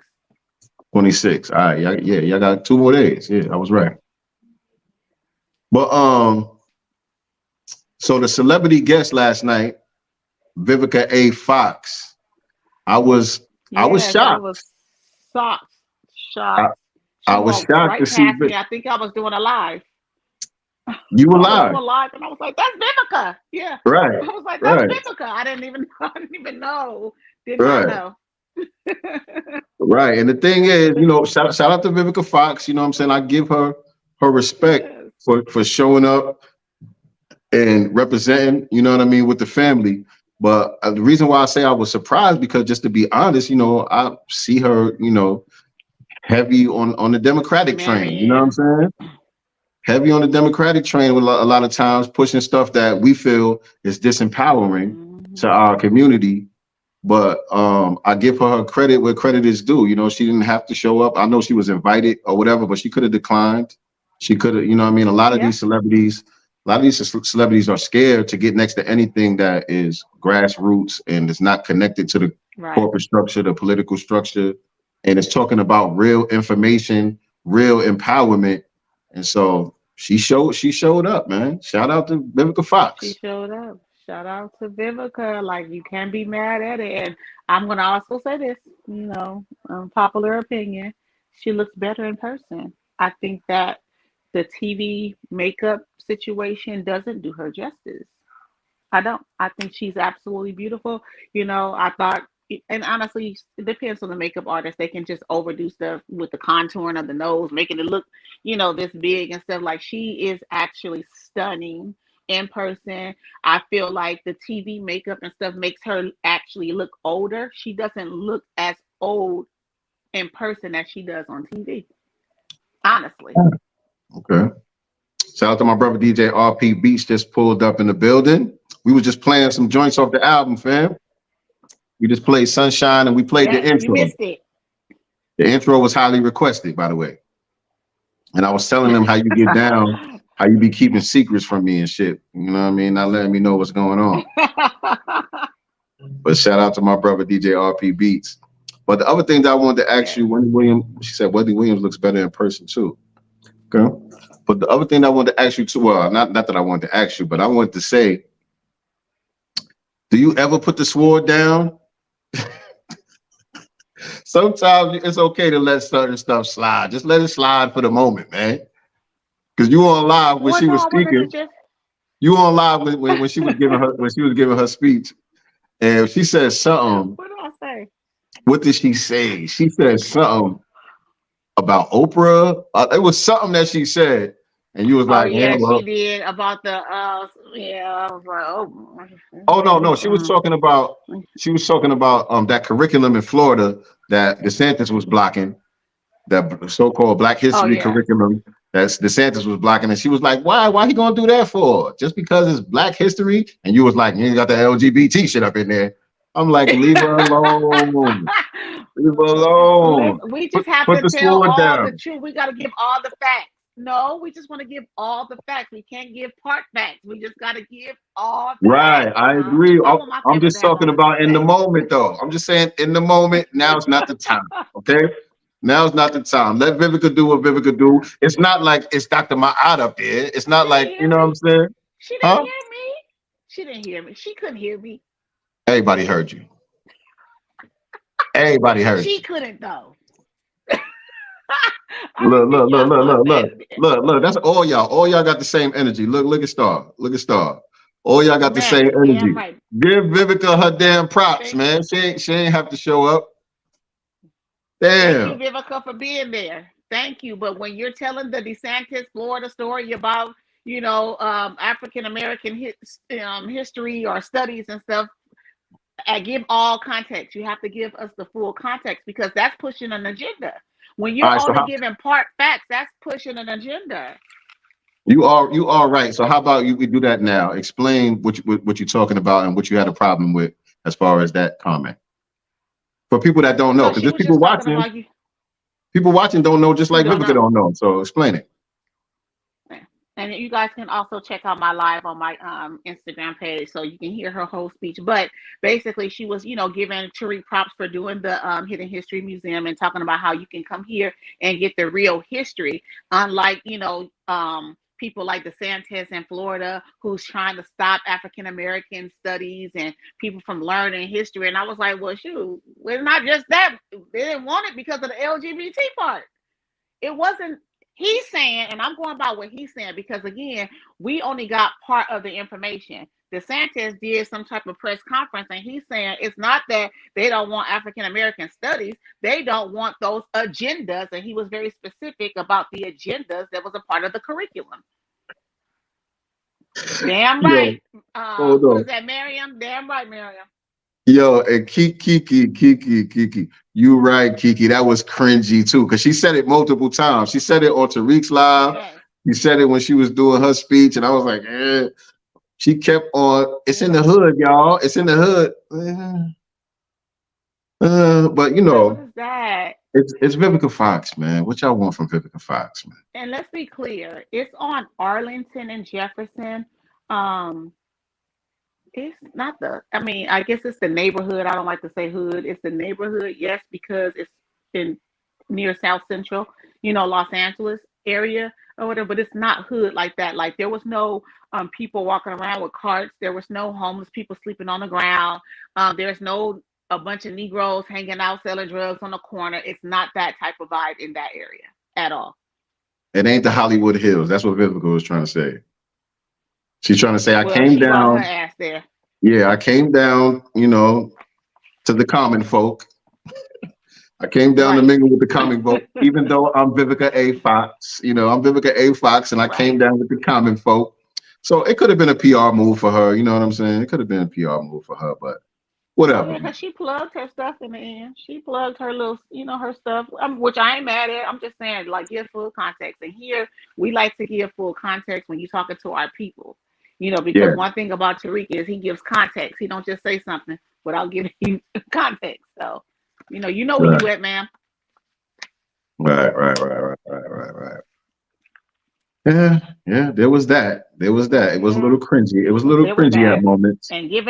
26. All right. Yeah, y'all got 2 more days. Yeah, I was right. But so the celebrity guest last night, Vivica A. Fox. I was shocked. I was shocked. I was shocked to see. Me. I think I was doing a live. You were live. I was live, and I was like, "That's Vivica." Yeah. Right. I was like, "That's Vivica." I didn't even know. Did not know. Right. And the thing is, you know, shout out to Vivica Fox. You know what I'm saying? I give her respect for showing up and representing, you know what I mean, with the family. But the reason why I say I was surprised, because just to be honest, you know, I see her, you know, heavy on the Democratic train. You know what I'm saying? Heavy on the Democratic train with a lot of times pushing stuff that we feel is disempowering to our community. But I give her credit where credit is due. You know, she didn't have to show up. I know she was invited or whatever, but she could have declined. She could have, you know what I mean? A lot of these celebrities are scared to get next to anything that is grassroots and is not connected to the corporate structure, the political structure, and it's talking about real information, real empowerment. And so she showed up, man. Shout out to Vivica Fox. She showed up. Shout out to Vivica. Like, you can't be mad at it. And I'm gonna also say this, you know, popular opinion, she looks better in person. I think that the TV makeup situation doesn't do her justice. I don't. I think she's absolutely beautiful. You know, I thought, and honestly, it depends on the makeup artist. They can just overdo stuff with the contouring of the nose, making it look, you know, this big and stuff. Like, she is actually stunning in person. I feel like the TV makeup and stuff makes her actually look older. She doesn't look as old in person as she does on TV. Honestly. Okay. Shout out to my brother DJ RP Beats, just pulled up in the building. We were just playing some joints off the album, fam. We just played Sunshine and we played the intro. You missed it. The intro was highly requested, by the way. And I was telling them how you get down, how you be keeping secrets from me and shit. You know what I mean? Not letting me know what's going on. But shout out to my brother DJ RP Beats. But the other thing that I wanted to ask you, Wendy Williams, she said Wendy Williams looks better in person too. Okay. But the other thing I wanted to ask you too, well, not that I wanted to ask you, but I wanted to say, do you ever put the sword down? Sometimes it's okay to let certain stuff slide. Just let it slide for the moment, man. Because you on live when she was speaking. You on live when she was giving her speech, and she said something. What did I say? What did she say? She said something about Oprah. It was something that she said, and you was like, "Yeah, she did about the yeah." I was like, "Oh no, she was talking about that curriculum in Florida that DeSantis was blocking, that so-called Black History curriculum that DeSantis was blocking, and she was like, "Why he gonna do that for? Just because it's Black History?" And you was like, "You ain't got the LGBT shit up in there." I'm like, leave her alone. Leave her alone. We just have to tell all the truth. We got to give all the facts. No, we just want to give all the facts. We can't give part facts. We just got to give all the facts. I agree. I'm just talking about in the moment, though. I'm just saying in the moment. Now's not the time. Okay? Now's not the time. Let Vivica do what Vivica do. It's not like it's Dr. Ma'at up there. It's not like, you know what I'm saying? She didn't hear me. She didn't hear me. She couldn't hear me. Everybody heard you. Everybody heard you. She couldn't, though. Look. That's all y'all. All y'all got the same energy. Look at Star. Look at Star. All y'all got the same energy. Right. Give Vivica her damn props, man. She ain't have to show up. Damn. Thank you, Vivica, for being there. Thank you. But when you're telling the DeSantis Florida story about, African American history or studies and stuff, I give all context. You have to give us the full context because that's pushing an agenda. When you're only giving part facts, that's pushing an agenda. You are right. So how about we do that now? Explain what you're talking about and what you had a problem with as far as that comment. For people that don't know, because there's people watching. People watching don't know, just like Vivica don't know. So explain it. And you guys can also check out my live on my Instagram page so you can hear her whole speech. But basically, she was, giving Tariq props for doing the Hidden History Museum and talking about how you can come here and get the real history, unlike, people like DeSantis in Florida who's trying to stop African American studies and people from learning history. And I was like, well, shoot, it's not just that. They didn't want it because of the LGBT part. It wasn't. He's saying, and I'm going by what he's saying, because again, we only got part of the information. DeSantis did some type of press conference, and he's saying it's not that they don't want African American studies, they don't want those agendas, and he was very specific about the agendas that was a part of the curriculum. Damn right. What is that, Miriam? Damn right, Miriam. Yo, and Kiki, you right, Kiki. That was cringy too, because she said it multiple times. She said it on Tariq's live. Yes. She said it when she was doing her speech, and I was like, She kept on. It's in the hood, y'all. It's in the hood. But what is that? It's Vivica Fox, man. What y'all want from Vivica Fox, man? And let's be clear, it's on Arlington and Jefferson. It's not I guess it's the neighborhood. I don't like to say hood. It's the neighborhood, yes, because it's near South Central, Los Angeles area or whatever, but it's not hood like that. Like there was no people walking around with carts. There was no homeless people sleeping on the ground. There's no a bunch of Negroes hanging out selling drugs on the corner. It's not that type of vibe in that area at all. It ain't the Hollywood Hills. That's what Vivica was trying to say. She's trying to say, I came down. Her ass there. Yeah, I came down, to the common folk. I came down to mingle with the common folk, even though I'm Vivica A. Fox. I'm Vivica A. Fox, and I came down with the common folk. So it could have been a PR move for her. You know what I'm saying? It could have been a PR move for her, but whatever. Yeah, because she plugged her stuff in the end. She plugged her little, her stuff, which I ain't mad at. I'm just saying, give full context. And here, we like to give full context when you're talking to our people. Because one thing about Tariq is he gives context. He don't just say something without giving you context. So, where you at, ma'am. Right. Yeah. There was that. It was a little cringy. It was a little cringy at moments. And you're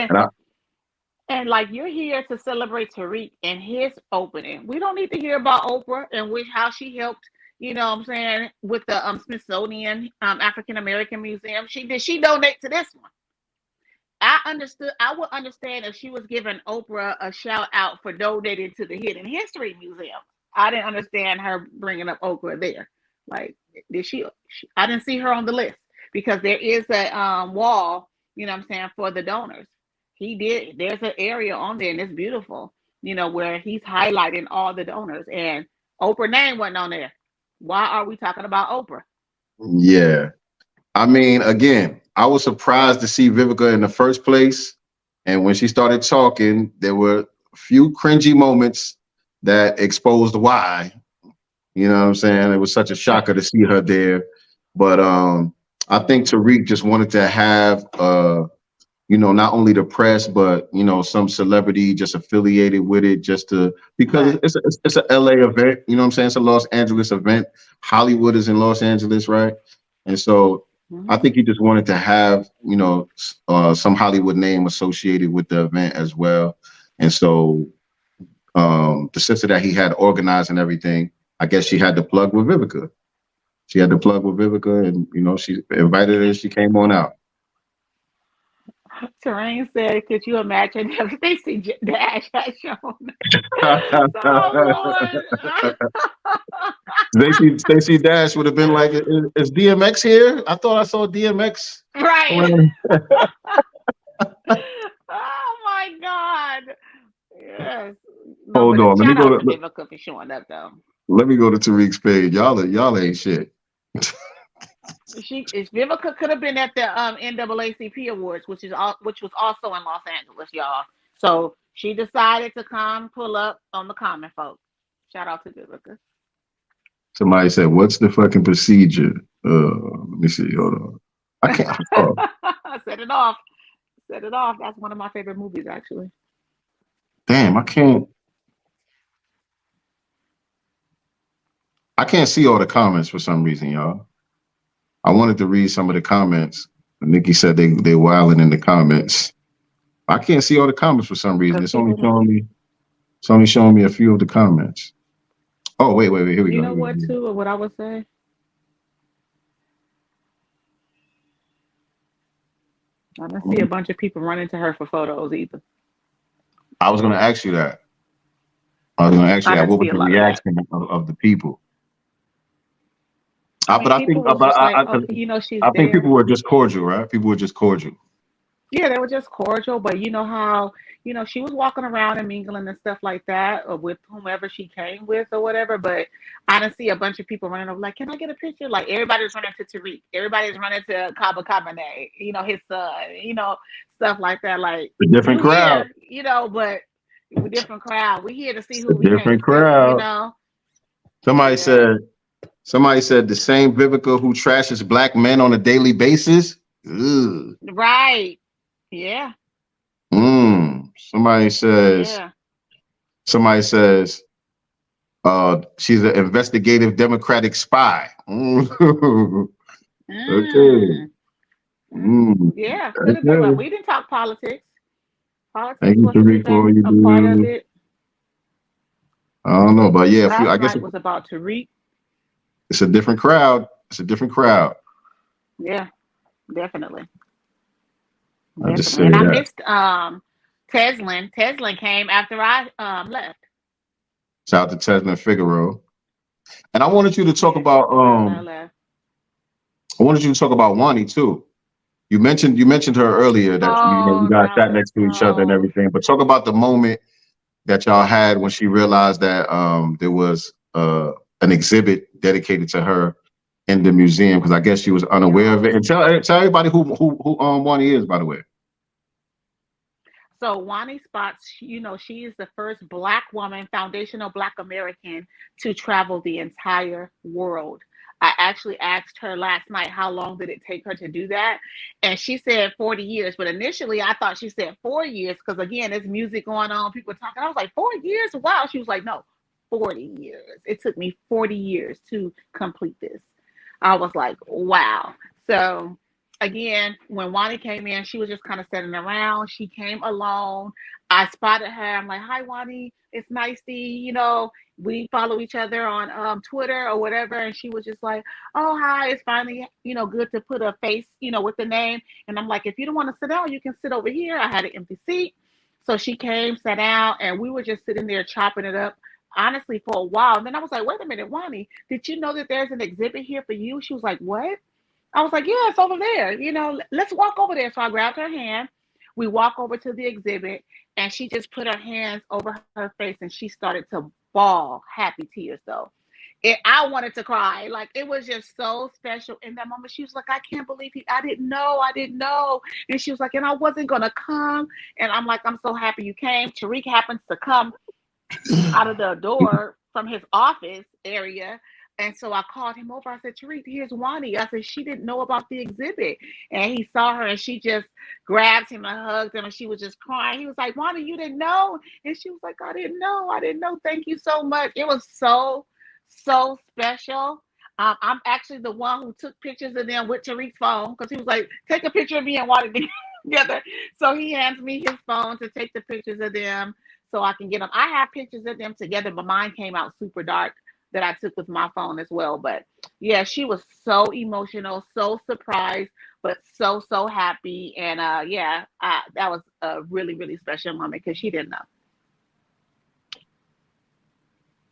here to celebrate Tariq and his opening. We don't need to hear about Oprah and how she helped. With the Smithsonian African American Museum. Did she donate to this one? I would understand if she was giving Oprah a shout out for donating to the Hidden History Museum. I didn't understand her bringing up Oprah there. Did she? I didn't see her on the list because there is a wall, for the donors. There's an area on there and it's beautiful, where he's highlighting all the donors and Oprah's name wasn't on there. Why are we talking about Oprah? Yeah. Again, I was surprised to see Vivica in the first place. And when she started talking, there were a few cringy moments that exposed why. You know what I'm saying? It was such a shocker to see her there. But I think Tariq just wanted to have not only the press, but some celebrity just affiliated with it, because it's a LA event. You know what I'm saying? It's a Los Angeles event. Hollywood is in Los Angeles, right? And so I think he just wanted to have some Hollywood name associated with the event as well. And so the sister that he had organized and everything, I guess she had to plug with Vivica. And she invited her. She came on out. Terrain said, could you imagine if Stacey Dash had shown? Stacey Dash would have been like, is DMX here? I thought I saw DMX. Right. Oh my God. Yes. No, Hold but on. Let me shout go out to to Vivica for showing up though. let me go to Tariq's page. Y'all ain't shit. Vivica could have been at the NAACP Awards, which was also in Los Angeles, y'all. So she decided to come pull up on the common folk. Shout out to Vivica. Somebody said, "What's the fucking procedure?" Let me see. Hold on. I can't. Oh, Set it off. Set it off. That's one of my favorite movies, actually. damn, I can't see all the comments for some reason, y'all. I wanted to read some of the comments. Nikki said they wilding in the comments. I can't see all the comments for some reason. It's only showing me a few of the comments. Oh, wait. Here we go. You know what, too, or what I would say? I don't see a bunch of people running to her for photos either. I was going to ask you that. What was the reaction of the people? But I think people were just cordial, right? People were just cordial. Yeah, they were just cordial, but you know how, she was walking around and mingling and stuff like that, or with whomever she came with or whatever, but I didn't see a bunch of people running over like, can I get a picture? Like, everybody's running to Tariq. Everybody's running to Cabernet, his son, stuff like that. Like, a different crowd. Here, but a different crowd. We're here to see who we different crowd. Somebody said the same Vivica who trashes black men on a daily basis. Ugh. Right. Yeah. Somebody says she's an investigative Democratic spy. Okay. Yeah. Could have been, but we didn't talk politics. Thank you, Tariq, for all you do. Part of it. I don't know, but yeah, I guess it was about Tariq. It's a different crowd. Yeah, definitely. I just and I missed Teslin. Teslin came after I left. Shout out to Teslin Figaro. And I wanted you to talk about Wani too. You mentioned her earlier that you guys sat next to each other and everything. But talk about the moment that y'all had when she realized that there was an exhibit dedicated to her in the museum, because I guess she was unaware of it. And tell everybody who Wani is, by the way. So Wani Spots, she is the first Black woman, foundational Black American to travel the entire world. I actually asked her last night how long did it take her to do that, and she said 40 years. But initially, I thought she said 4 years because again, there's music going on, people talking. I was like, 4 years? Wow. She was like, no, 40 years. It took me 40 years to complete this. I was like, wow. So again, when Wani came in, she was just kind of sitting around. She came alone. I spotted her. I'm like, hi, Wani. It's nice to, we follow each other on Twitter or whatever. And she was just like, oh, hi. It's finally, good to put a face, with the name. And I'm like, if you don't want to sit down, you can sit over here. I had an empty seat. So she came, sat down, and we were just sitting there chopping it up, honestly, for a while. And then I was like, wait a minute, Wani, did you know that there's an exhibit here for you? She was like, what? I was like, yeah, it's over there. Let's walk over there. So I grabbed her hand. We walk over to the exhibit, and she just put her hands over her face, and she started to bawl happy tears, though. I wanted to cry. Like, it was just so special. In that moment, she was like, I can't believe I didn't know. And she was like, and I wasn't going to come. And I'm like, I'm so happy you came. Tariq happens to come out of the door from his office area. And so I called him over. I said, Tariq, here's Wani. I said, she didn't know about the exhibit. And he saw her, and she just grabbed him and hugged him, and she was just crying. He was like, Wani, you didn't know? And she was like, I didn't know. Thank you so much. It was so special. I'm actually the one who took pictures of them with Tariq's phone, because he was like, take a picture of me and Wani together. So he hands me his phone to take the pictures of them so I can get them. I have pictures of them together, but mine came out super dark that I took with my phone as well. But yeah, she was so emotional, so surprised, but so happy. And that was a really, really special moment because she didn't know.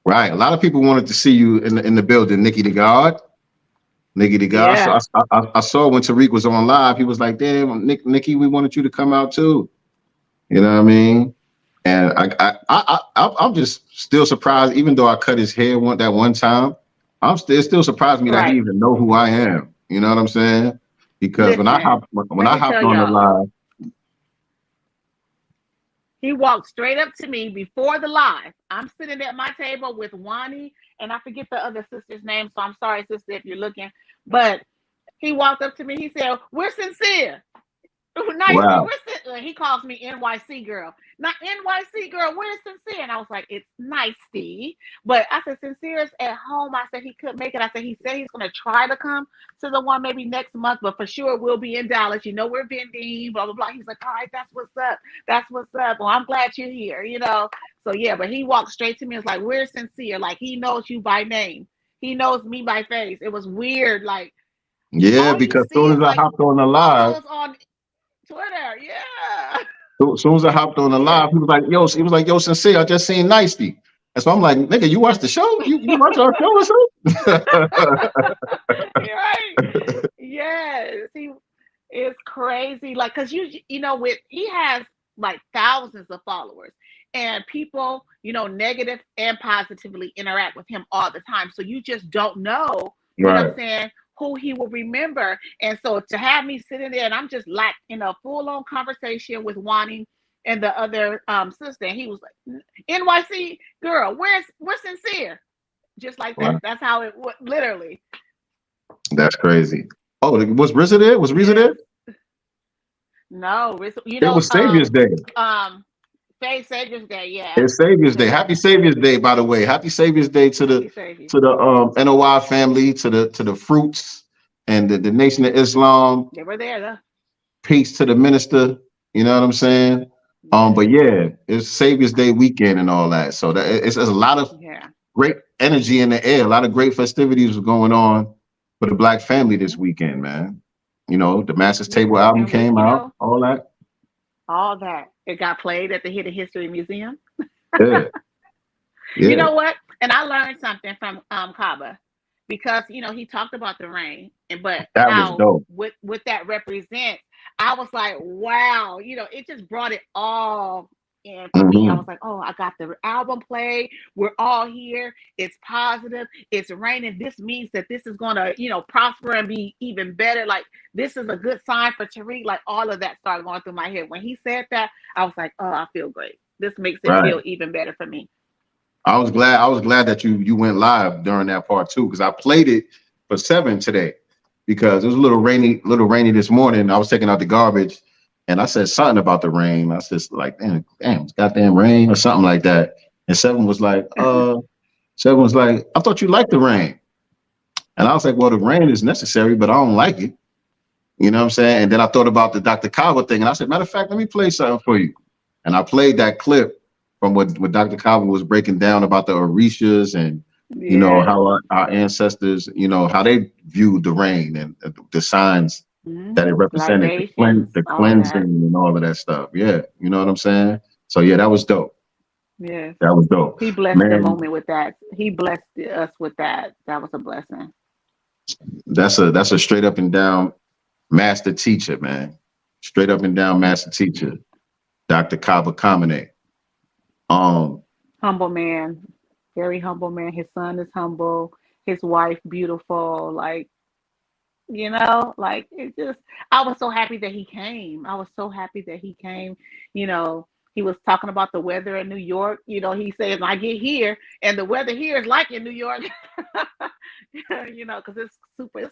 Right. A lot of people wanted to see you in the building, Nikki the God. Yeah. So I saw when Tariq was on live, he was like, damn, Nikki, we wanted you to come out too. You know what I mean? And I'm just still surprised, even though I cut his hair that one time. It still surprised me that he even know who I am. You know what I'm saying? Because when I hopped on the live, he walked straight up to me before the live. I'm sitting at my table with Wani, and I forget the other sister's name, so I'm sorry, sister, if you're looking. But he walked up to me. He said, "We're sincere." Nice. Wow. He calls me NYC girl. Not NYC girl, where's Sincere? And I was like, it's nice, Steve. But I said, Sincere's at home. I said he couldn't make it. I said he said he's gonna try to come to the one maybe next month, but for sure we'll be in Dallas. You know, we're vending, blah blah blah. He's like, all right, that's what's up. That's what's up. Well, I'm glad you're here, you know. So yeah, but he walked straight to me. It's like, where's Sincere? Like he knows you by name. He knows me by face. It was weird, like yeah, because as soon as I hopped on the live. Twitter, yeah. So as soon as I hopped on the live, he was like, yo, Sincere, I just seen Nicey. And so I'm like, nigga, you watched the show? You watched our show or something? Right. Yes. It's crazy. Like, cause you know, he has like thousands of followers and people, you know, negative and positively interact with him all the time. So you just don't know, you know what I'm saying, who he will remember. And so to have me sitting there and I'm just like in a full-on conversation with Wani and the other sister, and he was like, NYC girl, where's Sincere? Just like that. Wow. That's how it was, literally. That's crazy. Oh, was RZA there? Was RZA there? No, you know, it was Savior's Day. Savior's Day, yeah. It's Savior's Day. Happy Savior's Day, by the way. Happy Savior's Day to the NOI family, to the Fruits and the Nation of Islam. They were there though. Peace to the minister. You know what I'm saying? But yeah, it's Savior's Day weekend and all that. So it's a lot of great energy in the air. A lot of great festivities were going on for the Black family this weekend, man. You know, the Master's Table album came out, all that. All that. It got played at the Hidden History Museum. Yeah. You know what? And I learned something from Kaba, because you know he talked about the rain, but that was dope. What that represents, I was like, wow, you know, it just brought it all in for me. I was like, oh, I got the album played. We're all here. It's positive. It's raining. This means that this is gonna, you know, prosper and be even better. Like this is a good sign for Tariq. Like all of that started going through my head when he said that. I was like, oh, I feel great. This makes it feel even better for me. I was glad that you went live during that part too, because I played it for 7 today because it was a little rainy this morning. I was taking out the garbage and I said something about the rain. I said like, damn, it's goddamn rain or something like that. And 7 was like, I thought you liked the rain. And I was like, well, the rain is necessary, but I don't like it. You know what I'm saying? And then I thought about the Dr. Kaba thing. And I said, matter of fact, let me play something for you. And I played that clip from what Dr. Kaba was breaking down about the Orishas and, you know, how our ancestors, you know, how they viewed the rain and the signs that it represented, the cleansing and all of that stuff. Yeah. You know what I'm saying? So yeah, that was dope. Yeah. That was dope. He blessed the moment with that. He blessed us with that. That was a blessing. That's a straight up and down master teacher, man. Straight up and down master teacher. Dr. Kaba Kamene. Humble man, very humble man. His son is humble, his wife beautiful. Like, you know, like it just, I was so happy that he came. You know, he was talking about the weather in New York. You know, he said, I get here and the weather here is like in New York. You know, because it's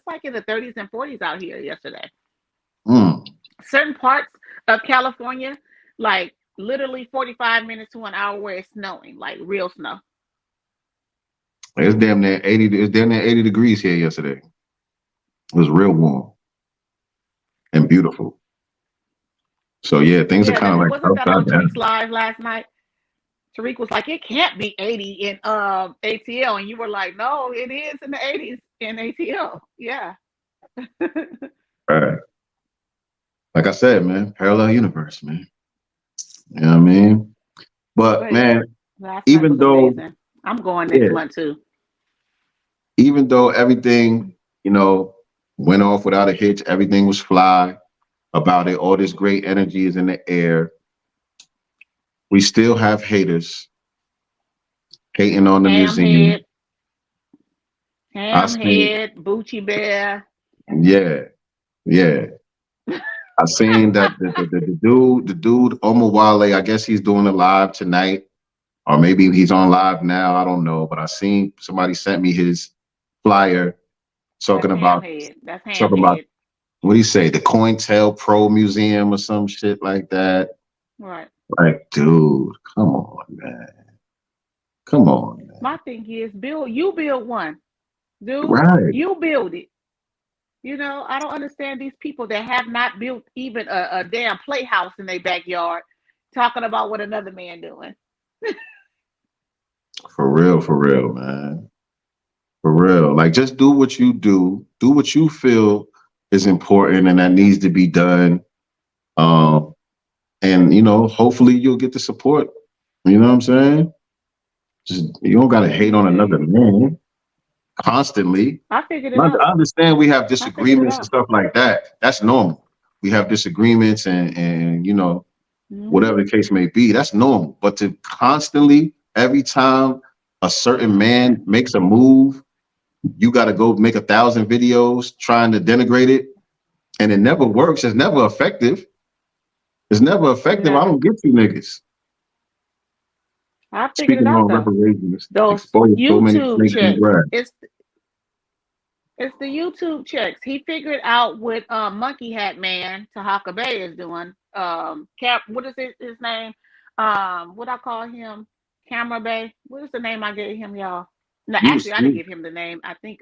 like in the 30s and 40s out here yesterday. Certain parts of California, like literally 45 minutes to an hour where it's snowing, like real snow. It's damn near 80. It's damn near 80 degrees here yesterday. It was real warm and beautiful. So yeah, things are kind of like wasn't that on Tariq's live last night? Tariq was like, it can't be 80 in ATL, and you were like, no, it is in the 80s in ATL. Yeah. Right. Like I said, man, parallel universe, man. You know what I mean? But man, even though amazing. I'm going next month too. Even though everything, you know, went off without a hitch, everything was fly about it, all this great energy is in the air. we still have haters hating on the museum. Hamhead, Bucci Bear. Yeah. I seen that the dude Omar Wale, I guess he's doing a live tonight, or maybe he's on live now. I don't know, but I seen somebody sent me his flyer talking about what do you say, the COINTELPRO Museum or some shit like that. Right. Like, dude, come on, man. Come on, man. My thing is, you build one. Dude, right. You build it. You know, I don't understand these people that have not built even a damn playhouse in their backyard talking about what another man doing. For real, man. For real. Like, just do what you do. Do what you feel is important and that needs to be done. And, you know, hopefully you'll get the support. You know what I'm saying? Just, you don't got to hate on another man constantly. I figured it out. I understand we have disagreements and stuff like that. That's normal. We have disagreements and you know, whatever the case may be, that's normal. But to constantly, every time a certain man makes a move, you got to go make 1,000 videos trying to denigrate it, and it never works. It's never effective. It's never effective. I don't get you niggas. I figured it out, those YouTube checks. It's the YouTube checks. He figured out what Monkey Hat Man Tahaka Bay is doing. What is his name? What I call him? Camera Bay. What is the name I gave him, y'all? No, actually, I didn't give him the name. I think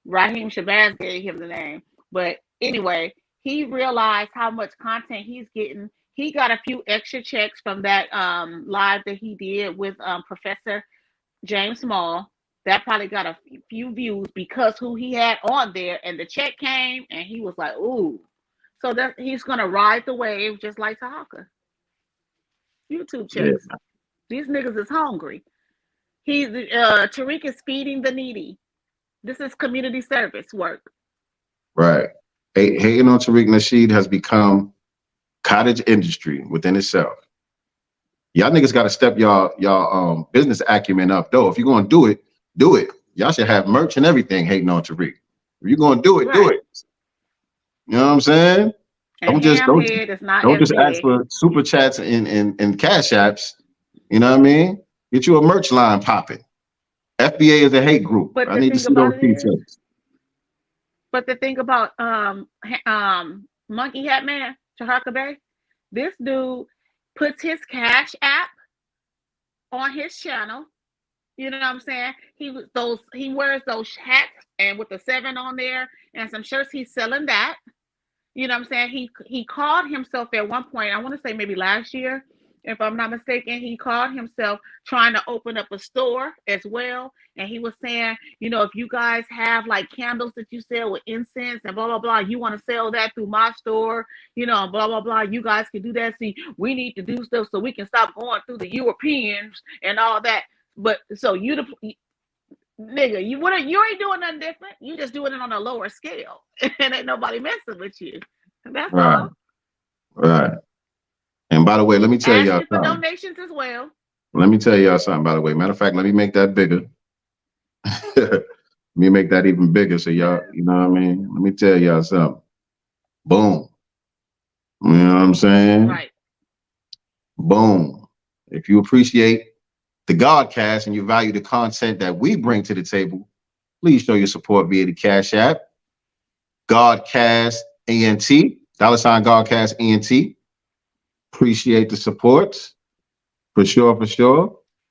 Raheem Shabazz gave him the name. But anyway, he realized how much content he's getting. He got a few extra checks from that live that he did with Professor James Small. That probably got a few views because who he had on there, and the check came, and he was like, "Ooh!" So that he's gonna ride the wave just like Tahaka. YouTube checks. Yeah. These niggas is hungry. Tariq is feeding the needy. This is community service work. Right. Hating on Tariq Nasheed has become cottage industry within itself. Y'all niggas got to step y'all business acumen up, though. If you're gonna do it, do it. Y'all should have merch and everything hating on Tariq. If you're gonna do it, do it. You know what I'm saying? And don't just ask for super chats and cash apps. You know what I mean? Get you a merch line popping. FBA is a hate group. But I need to see those details. But the thing about Monkey Hat Man, Tahaka Bay, this dude puts his Cash App on his channel. You know what I'm saying? He wears those hats and with the 7 on there and some shirts. He's selling that. You know what I'm saying? He called himself at one point, I want to say maybe last year, if I'm not mistaken, he called himself trying to open up a store as well. And he was saying, you know, if you guys have like candles that you sell with incense and blah, blah, blah, you want to sell that through my store, you know, blah, blah, blah, you guys can do that. See, we need to do stuff so we can stop going through the Europeans and all that. But so nigga, you ain't doing nothing different. You just doing it on a lower scale. And ain't nobody messing with you. That's all. Right. And by the way, let me tell y'all something. Donations as well. Let me tell y'all something, by the way. Matter of fact, let me make that bigger. Let me make that even bigger so y'all, you know what I mean? Let me tell y'all something. Boom. You know what I'm saying? Right. Boom. If you appreciate the Godcast and you value the content that we bring to the table, please show your support via the Cash App. Godcast ENT, $ Godcast ENT. Appreciate the support. For sure.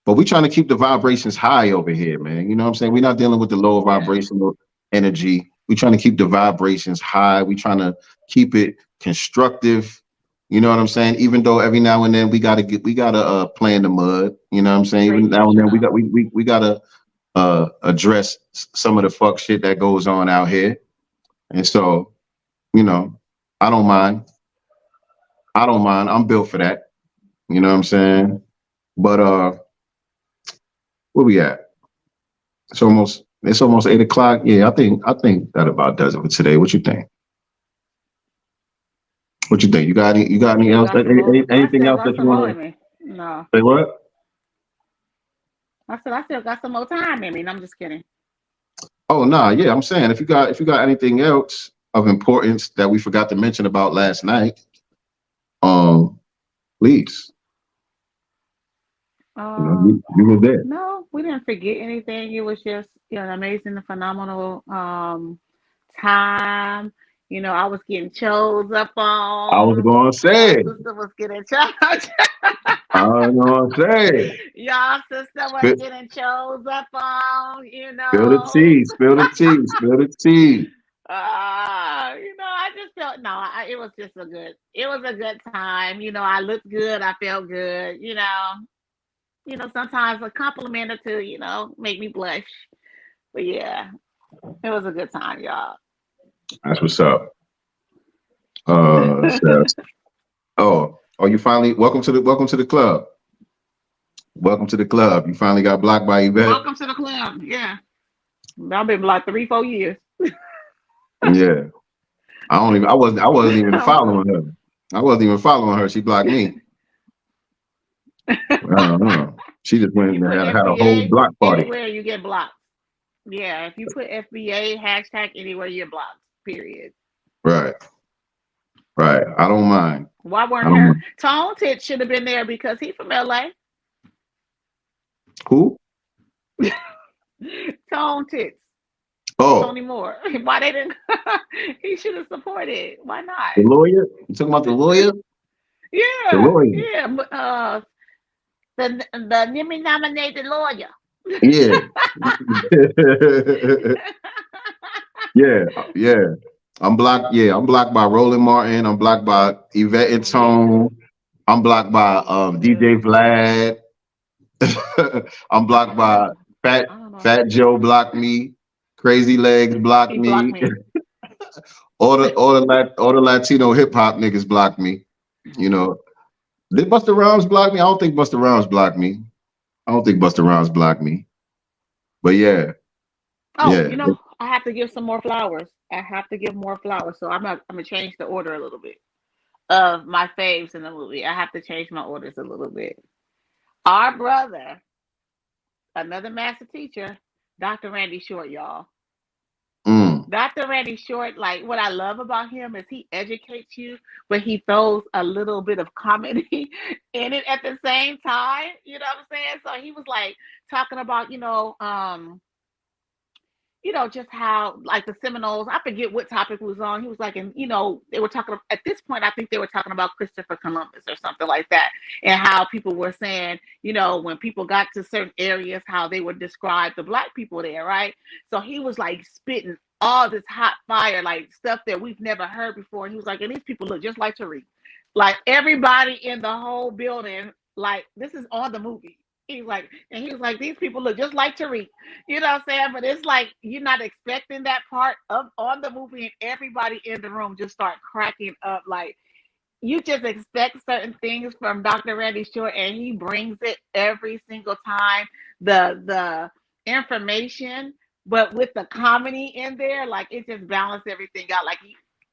But we're trying to keep the vibrations high over here, man. You know what I'm saying? We're not dealing with the low vibrational energy. We're trying to keep the vibrations high. We're trying to keep it constructive. You know what I'm saying? Even though every now and then we gotta play in the mud. You know what I'm saying? Even now and then we gotta address some of the fuck shit that goes on out here. And so, you know, I don't mind. I'm built for that. You know what I'm saying? But where we at? It's almost 8 o'clock. Yeah, I think that about does it for today. What you think? You got any else? Anything else that you want to? No. Say what? I said I still got some more time in me. No, I'm just kidding. Oh nah, yeah, I'm saying if you got anything else of importance that we forgot to mention about last night, please. You were there. No, we didn't forget anything. It was just an amazing and phenomenal time. I was getting chose up on. I was gonna say. My sister was getting chose. I was gonna say. Y'all sister was getting chose up on. Spill the tea. Spill the tea. Spill the tea. I just felt it was just it was a good time. I looked good. I felt good. Sometimes a compliment or two, make me blush. But yeah, it was a good time, y'all. That's what's up. You finally welcome to the club. Welcome to the club. You finally got blocked by Yvette. Welcome to the club. Yeah. I've been blocked 3-4 years. Yeah. I wasn't even following her. I wasn't even following her. She blocked me. I don't know. She just went and had a whole block party. Anywhere you get blocked. Yeah, if you put FBA hashtag anywhere, you're blocked. Period. Right. I don't mind. Why weren't her? Tone Tits should have been there because he's from LA. Who? Tone Tits. Oh. Tony Moore. Why they didn't? He should have supported. Why not? The lawyer? You talking about the lawyer? Yeah. The lawyer. Yeah. The Nimmy nominated lawyer. Yeah. Yeah. I'm blocked. Yeah, I'm blocked by Roland Martin. I'm blocked by Yvette and Tone. I'm blocked by DJ Vlad. I'm blocked by Fat Joe. Blocked me. Crazy Legs blocked me. all the Latino hip hop niggas blocked me. Did Busta Rhymes block me? I don't think Busta Rhymes blocked me. But yeah. Oh, yeah. I have to give some more flowers. So I'm gonna change the order a little bit of my faves in the movie. I have to change my orders a little bit. Our brother, another master teacher, Dr. Randy Short, y'all. Dr. Randy Short, like what I love about him is he educates you, but he throws a little bit of comedy in it at the same time. You know what I'm saying? So he was like talking about, just how like the Seminoles, I forget what topic was on. He was like, and they were talking at this point, I think they were talking about Christopher Columbus or something like that. And how people were saying, when people got to certain areas, how they would describe the Black people there, right? So he was like spitting all this hot fire, like stuff that we've never heard before. And he was like, and these people look just like Tariq. Like everybody in the whole building, like this is on the movie. He was like, these people look just like Tariq. You know what I'm saying? But it's like you're not expecting that part on the movie, and everybody in the room just start cracking up. Like you just expect certain things from Dr. Randy Short, and he brings it every single time. The information, but with the comedy in there, like it just balances everything out. Like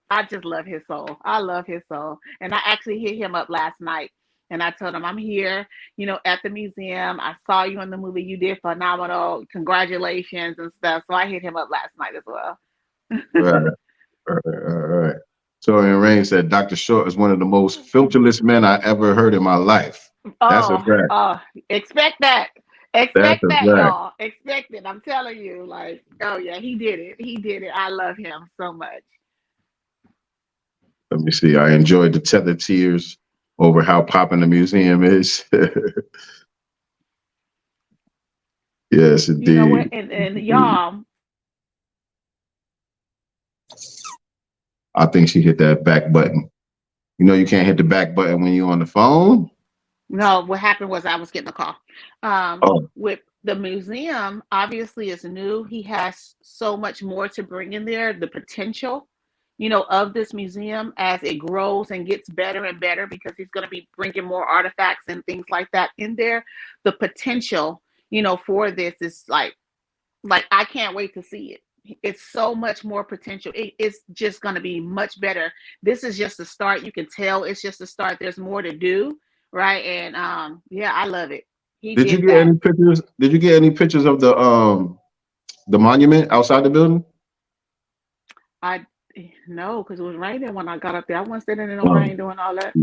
I just love his soul. I love his soul. And I actually hit him up last night. And I told him, I'm here, at the museum. I saw you in the movie. You did phenomenal. Congratulations and stuff. So I hit him up last night as well. Right. Tori and Rain said, Dr. Short is one of the most filterless men I ever heard in my life. That's a fact. Expect that. Expect that, y'all. Expect it. I'm telling you, like, oh yeah, he did it. I love him so much. Let me see. I enjoyed the tether tears over how popping the museum is. Yes, indeed. You know what? And y'all, I think she hit that back button. You can't hit the back button when you're on the phone. No, what happened was I was getting a call. With the museum, obviously is new. He has so much more to bring in there. The potential, of this museum as it grows and gets better and better, because he's going to be bringing more artifacts and things like that in there. The potential, for this is like I can't wait to see it. It's so much more potential. It's just going to be much better. This is just a start. You can tell it's just a start. There's more to do, right? And yeah, I love it. He Did you did get that. any pictures? Did you get any pictures of the monument outside the building? No, because it was raining when I got up there. I wasn't sitting in no rain doing all that.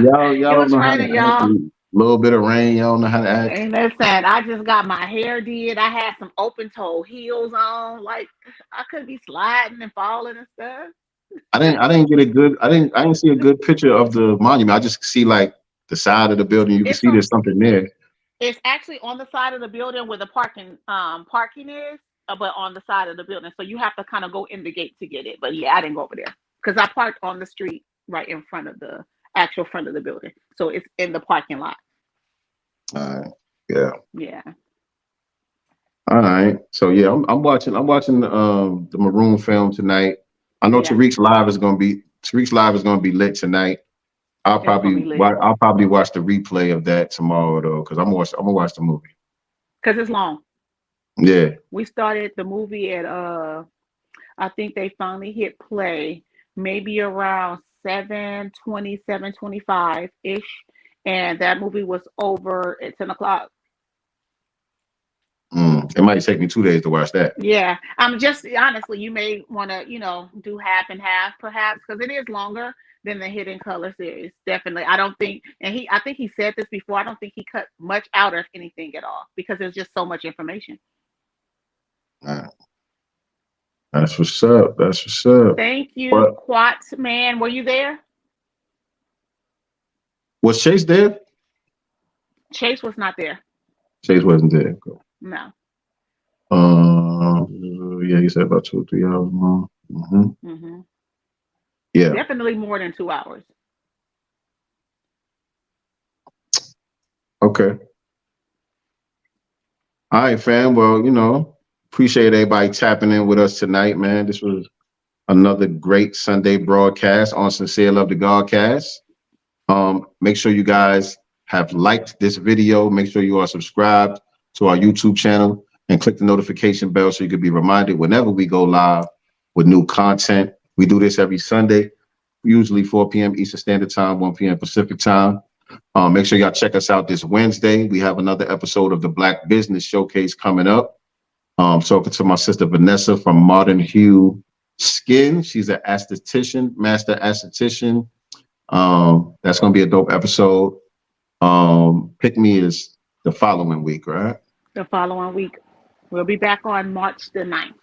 Y'all It don't was know how to raining, act. y'all. A little bit of rain, y'all don't know how to act. And listen, I just got my hair did. I had some open toe heels on. Like I could be sliding and falling and stuff. I didn't get a good. I didn't see a good picture of the monument. I just see like the side of the building. You can see there's something there. It's actually on the side of the building where the parking is, but on the side of the building. So you have to kind of go in the gate to get it. But yeah, I didn't go over there because I parked on the street right in front of the actual front of the building. So it's in the parking lot. All right. Yeah. Yeah. All right. So yeah, I'm watching the Maroon film tonight. I know Tariq's live is gonna be lit tonight. I'll probably watch the replay of that tomorrow though, because I'm gonna watch the movie. Because it's long. Yeah. We started the movie at I think they finally hit play maybe around 7:20, 7:25 ish, and that movie was over at 10 o'clock. It might take me 2 days to watch that. Yeah, I'm just honestly, you may want to do half and half perhaps because it is longer than the Hidden Color series. Definitely, I don't think, and I think he said this before. I don't think he cut much out of anything at all because there's just so much information. All right. That's what's up. That's what's up. Thank you, Quat man. Were you there? Was Chase there? Chase was not there. Chase wasn't there. Cool. No. Yeah, he said about 2 or 3 hours long. Yeah. Definitely more than 2 hours. Okay. All right, fam. Well, appreciate everybody tapping in with us tonight, man. This was another great Sunday broadcast on Sincere Love the Godcast. Make sure you guys have liked this video. Make sure you are subscribed to our YouTube channel and click the notification bell so you can be reminded whenever we go live with new content. We do this every Sunday, usually 4 p.m. Eastern Standard Time, 1 p.m. Pacific Time. Make sure y'all check us out this Wednesday. We have another episode of the Black Business Showcase coming up. Talking to my sister Vanessa from Modern Hue Skin. She's an esthetician, master esthetician. That's going to be a dope episode. Pick Me is the following week, right? The following week. We'll be back on March the 9th.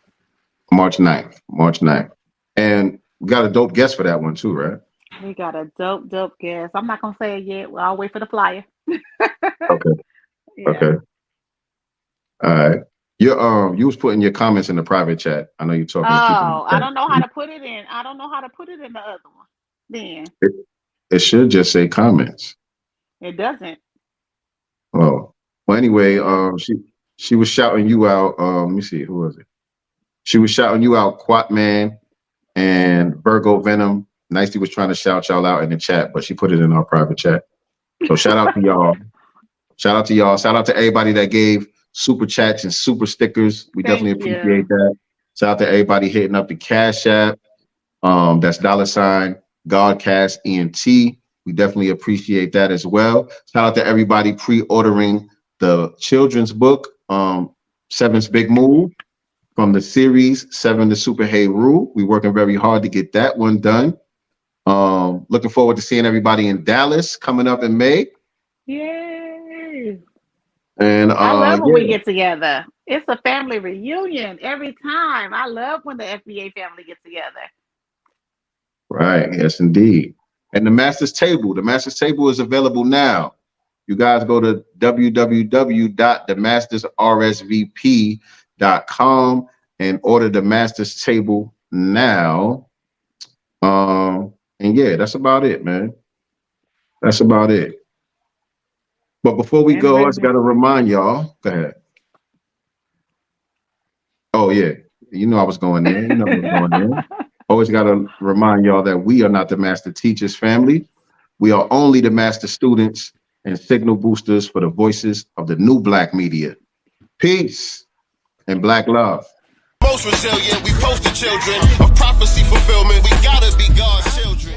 March 9th. And we got a dope guest for that one too, right? We got a dope guest. I'm not going to say it yet. Well, I'll wait for the flyer. Okay. Yeah. Okay. All right. You was putting your comments in the private chat. I know you're talking to people. I don't know how to put it in. I don't know how to put it in the other one. Then it should just say comments. It doesn't. Oh. Well, anyway, she was shouting you out. Let me see, who was it? She was shouting you out, Quatman and Virgo Venom. Nicely was trying to shout y'all out in the chat, but she put it in our private chat. So shout out to y'all. Shout out to y'all. Shout out to everybody that gave super chats and super stickers. We definitely appreciate that. Shout out to everybody hitting up the Cash App. That's $godcastent. We definitely appreciate that as well. Shout out to everybody pre-ordering the children's book, Seven's Big Move, from the series 7 the Super Hey Rule. We're working very hard to get that one done. Looking forward to seeing everybody in Dallas coming up in May. Yay! And I love when we get together. It's a family reunion every time. I love when the FBA family gets together. Right. Yes, indeed. And the Master's Table. The Master's Table is available now. You guys go to www.themastersrsvp.com and order the Master's Table now. And yeah, that's about it, man. That's about it. But before we go, I just got to remind y'all. Go ahead. Oh, yeah. You know I was going there. You know I was going there. Always got to remind y'all that we are not the Master Teachers family. We are only the Master Students and signal boosters for the voices of the new Black media. Peace and Black love. Most resilient, we poster children of prophecy fulfillment. We gotta be God's children.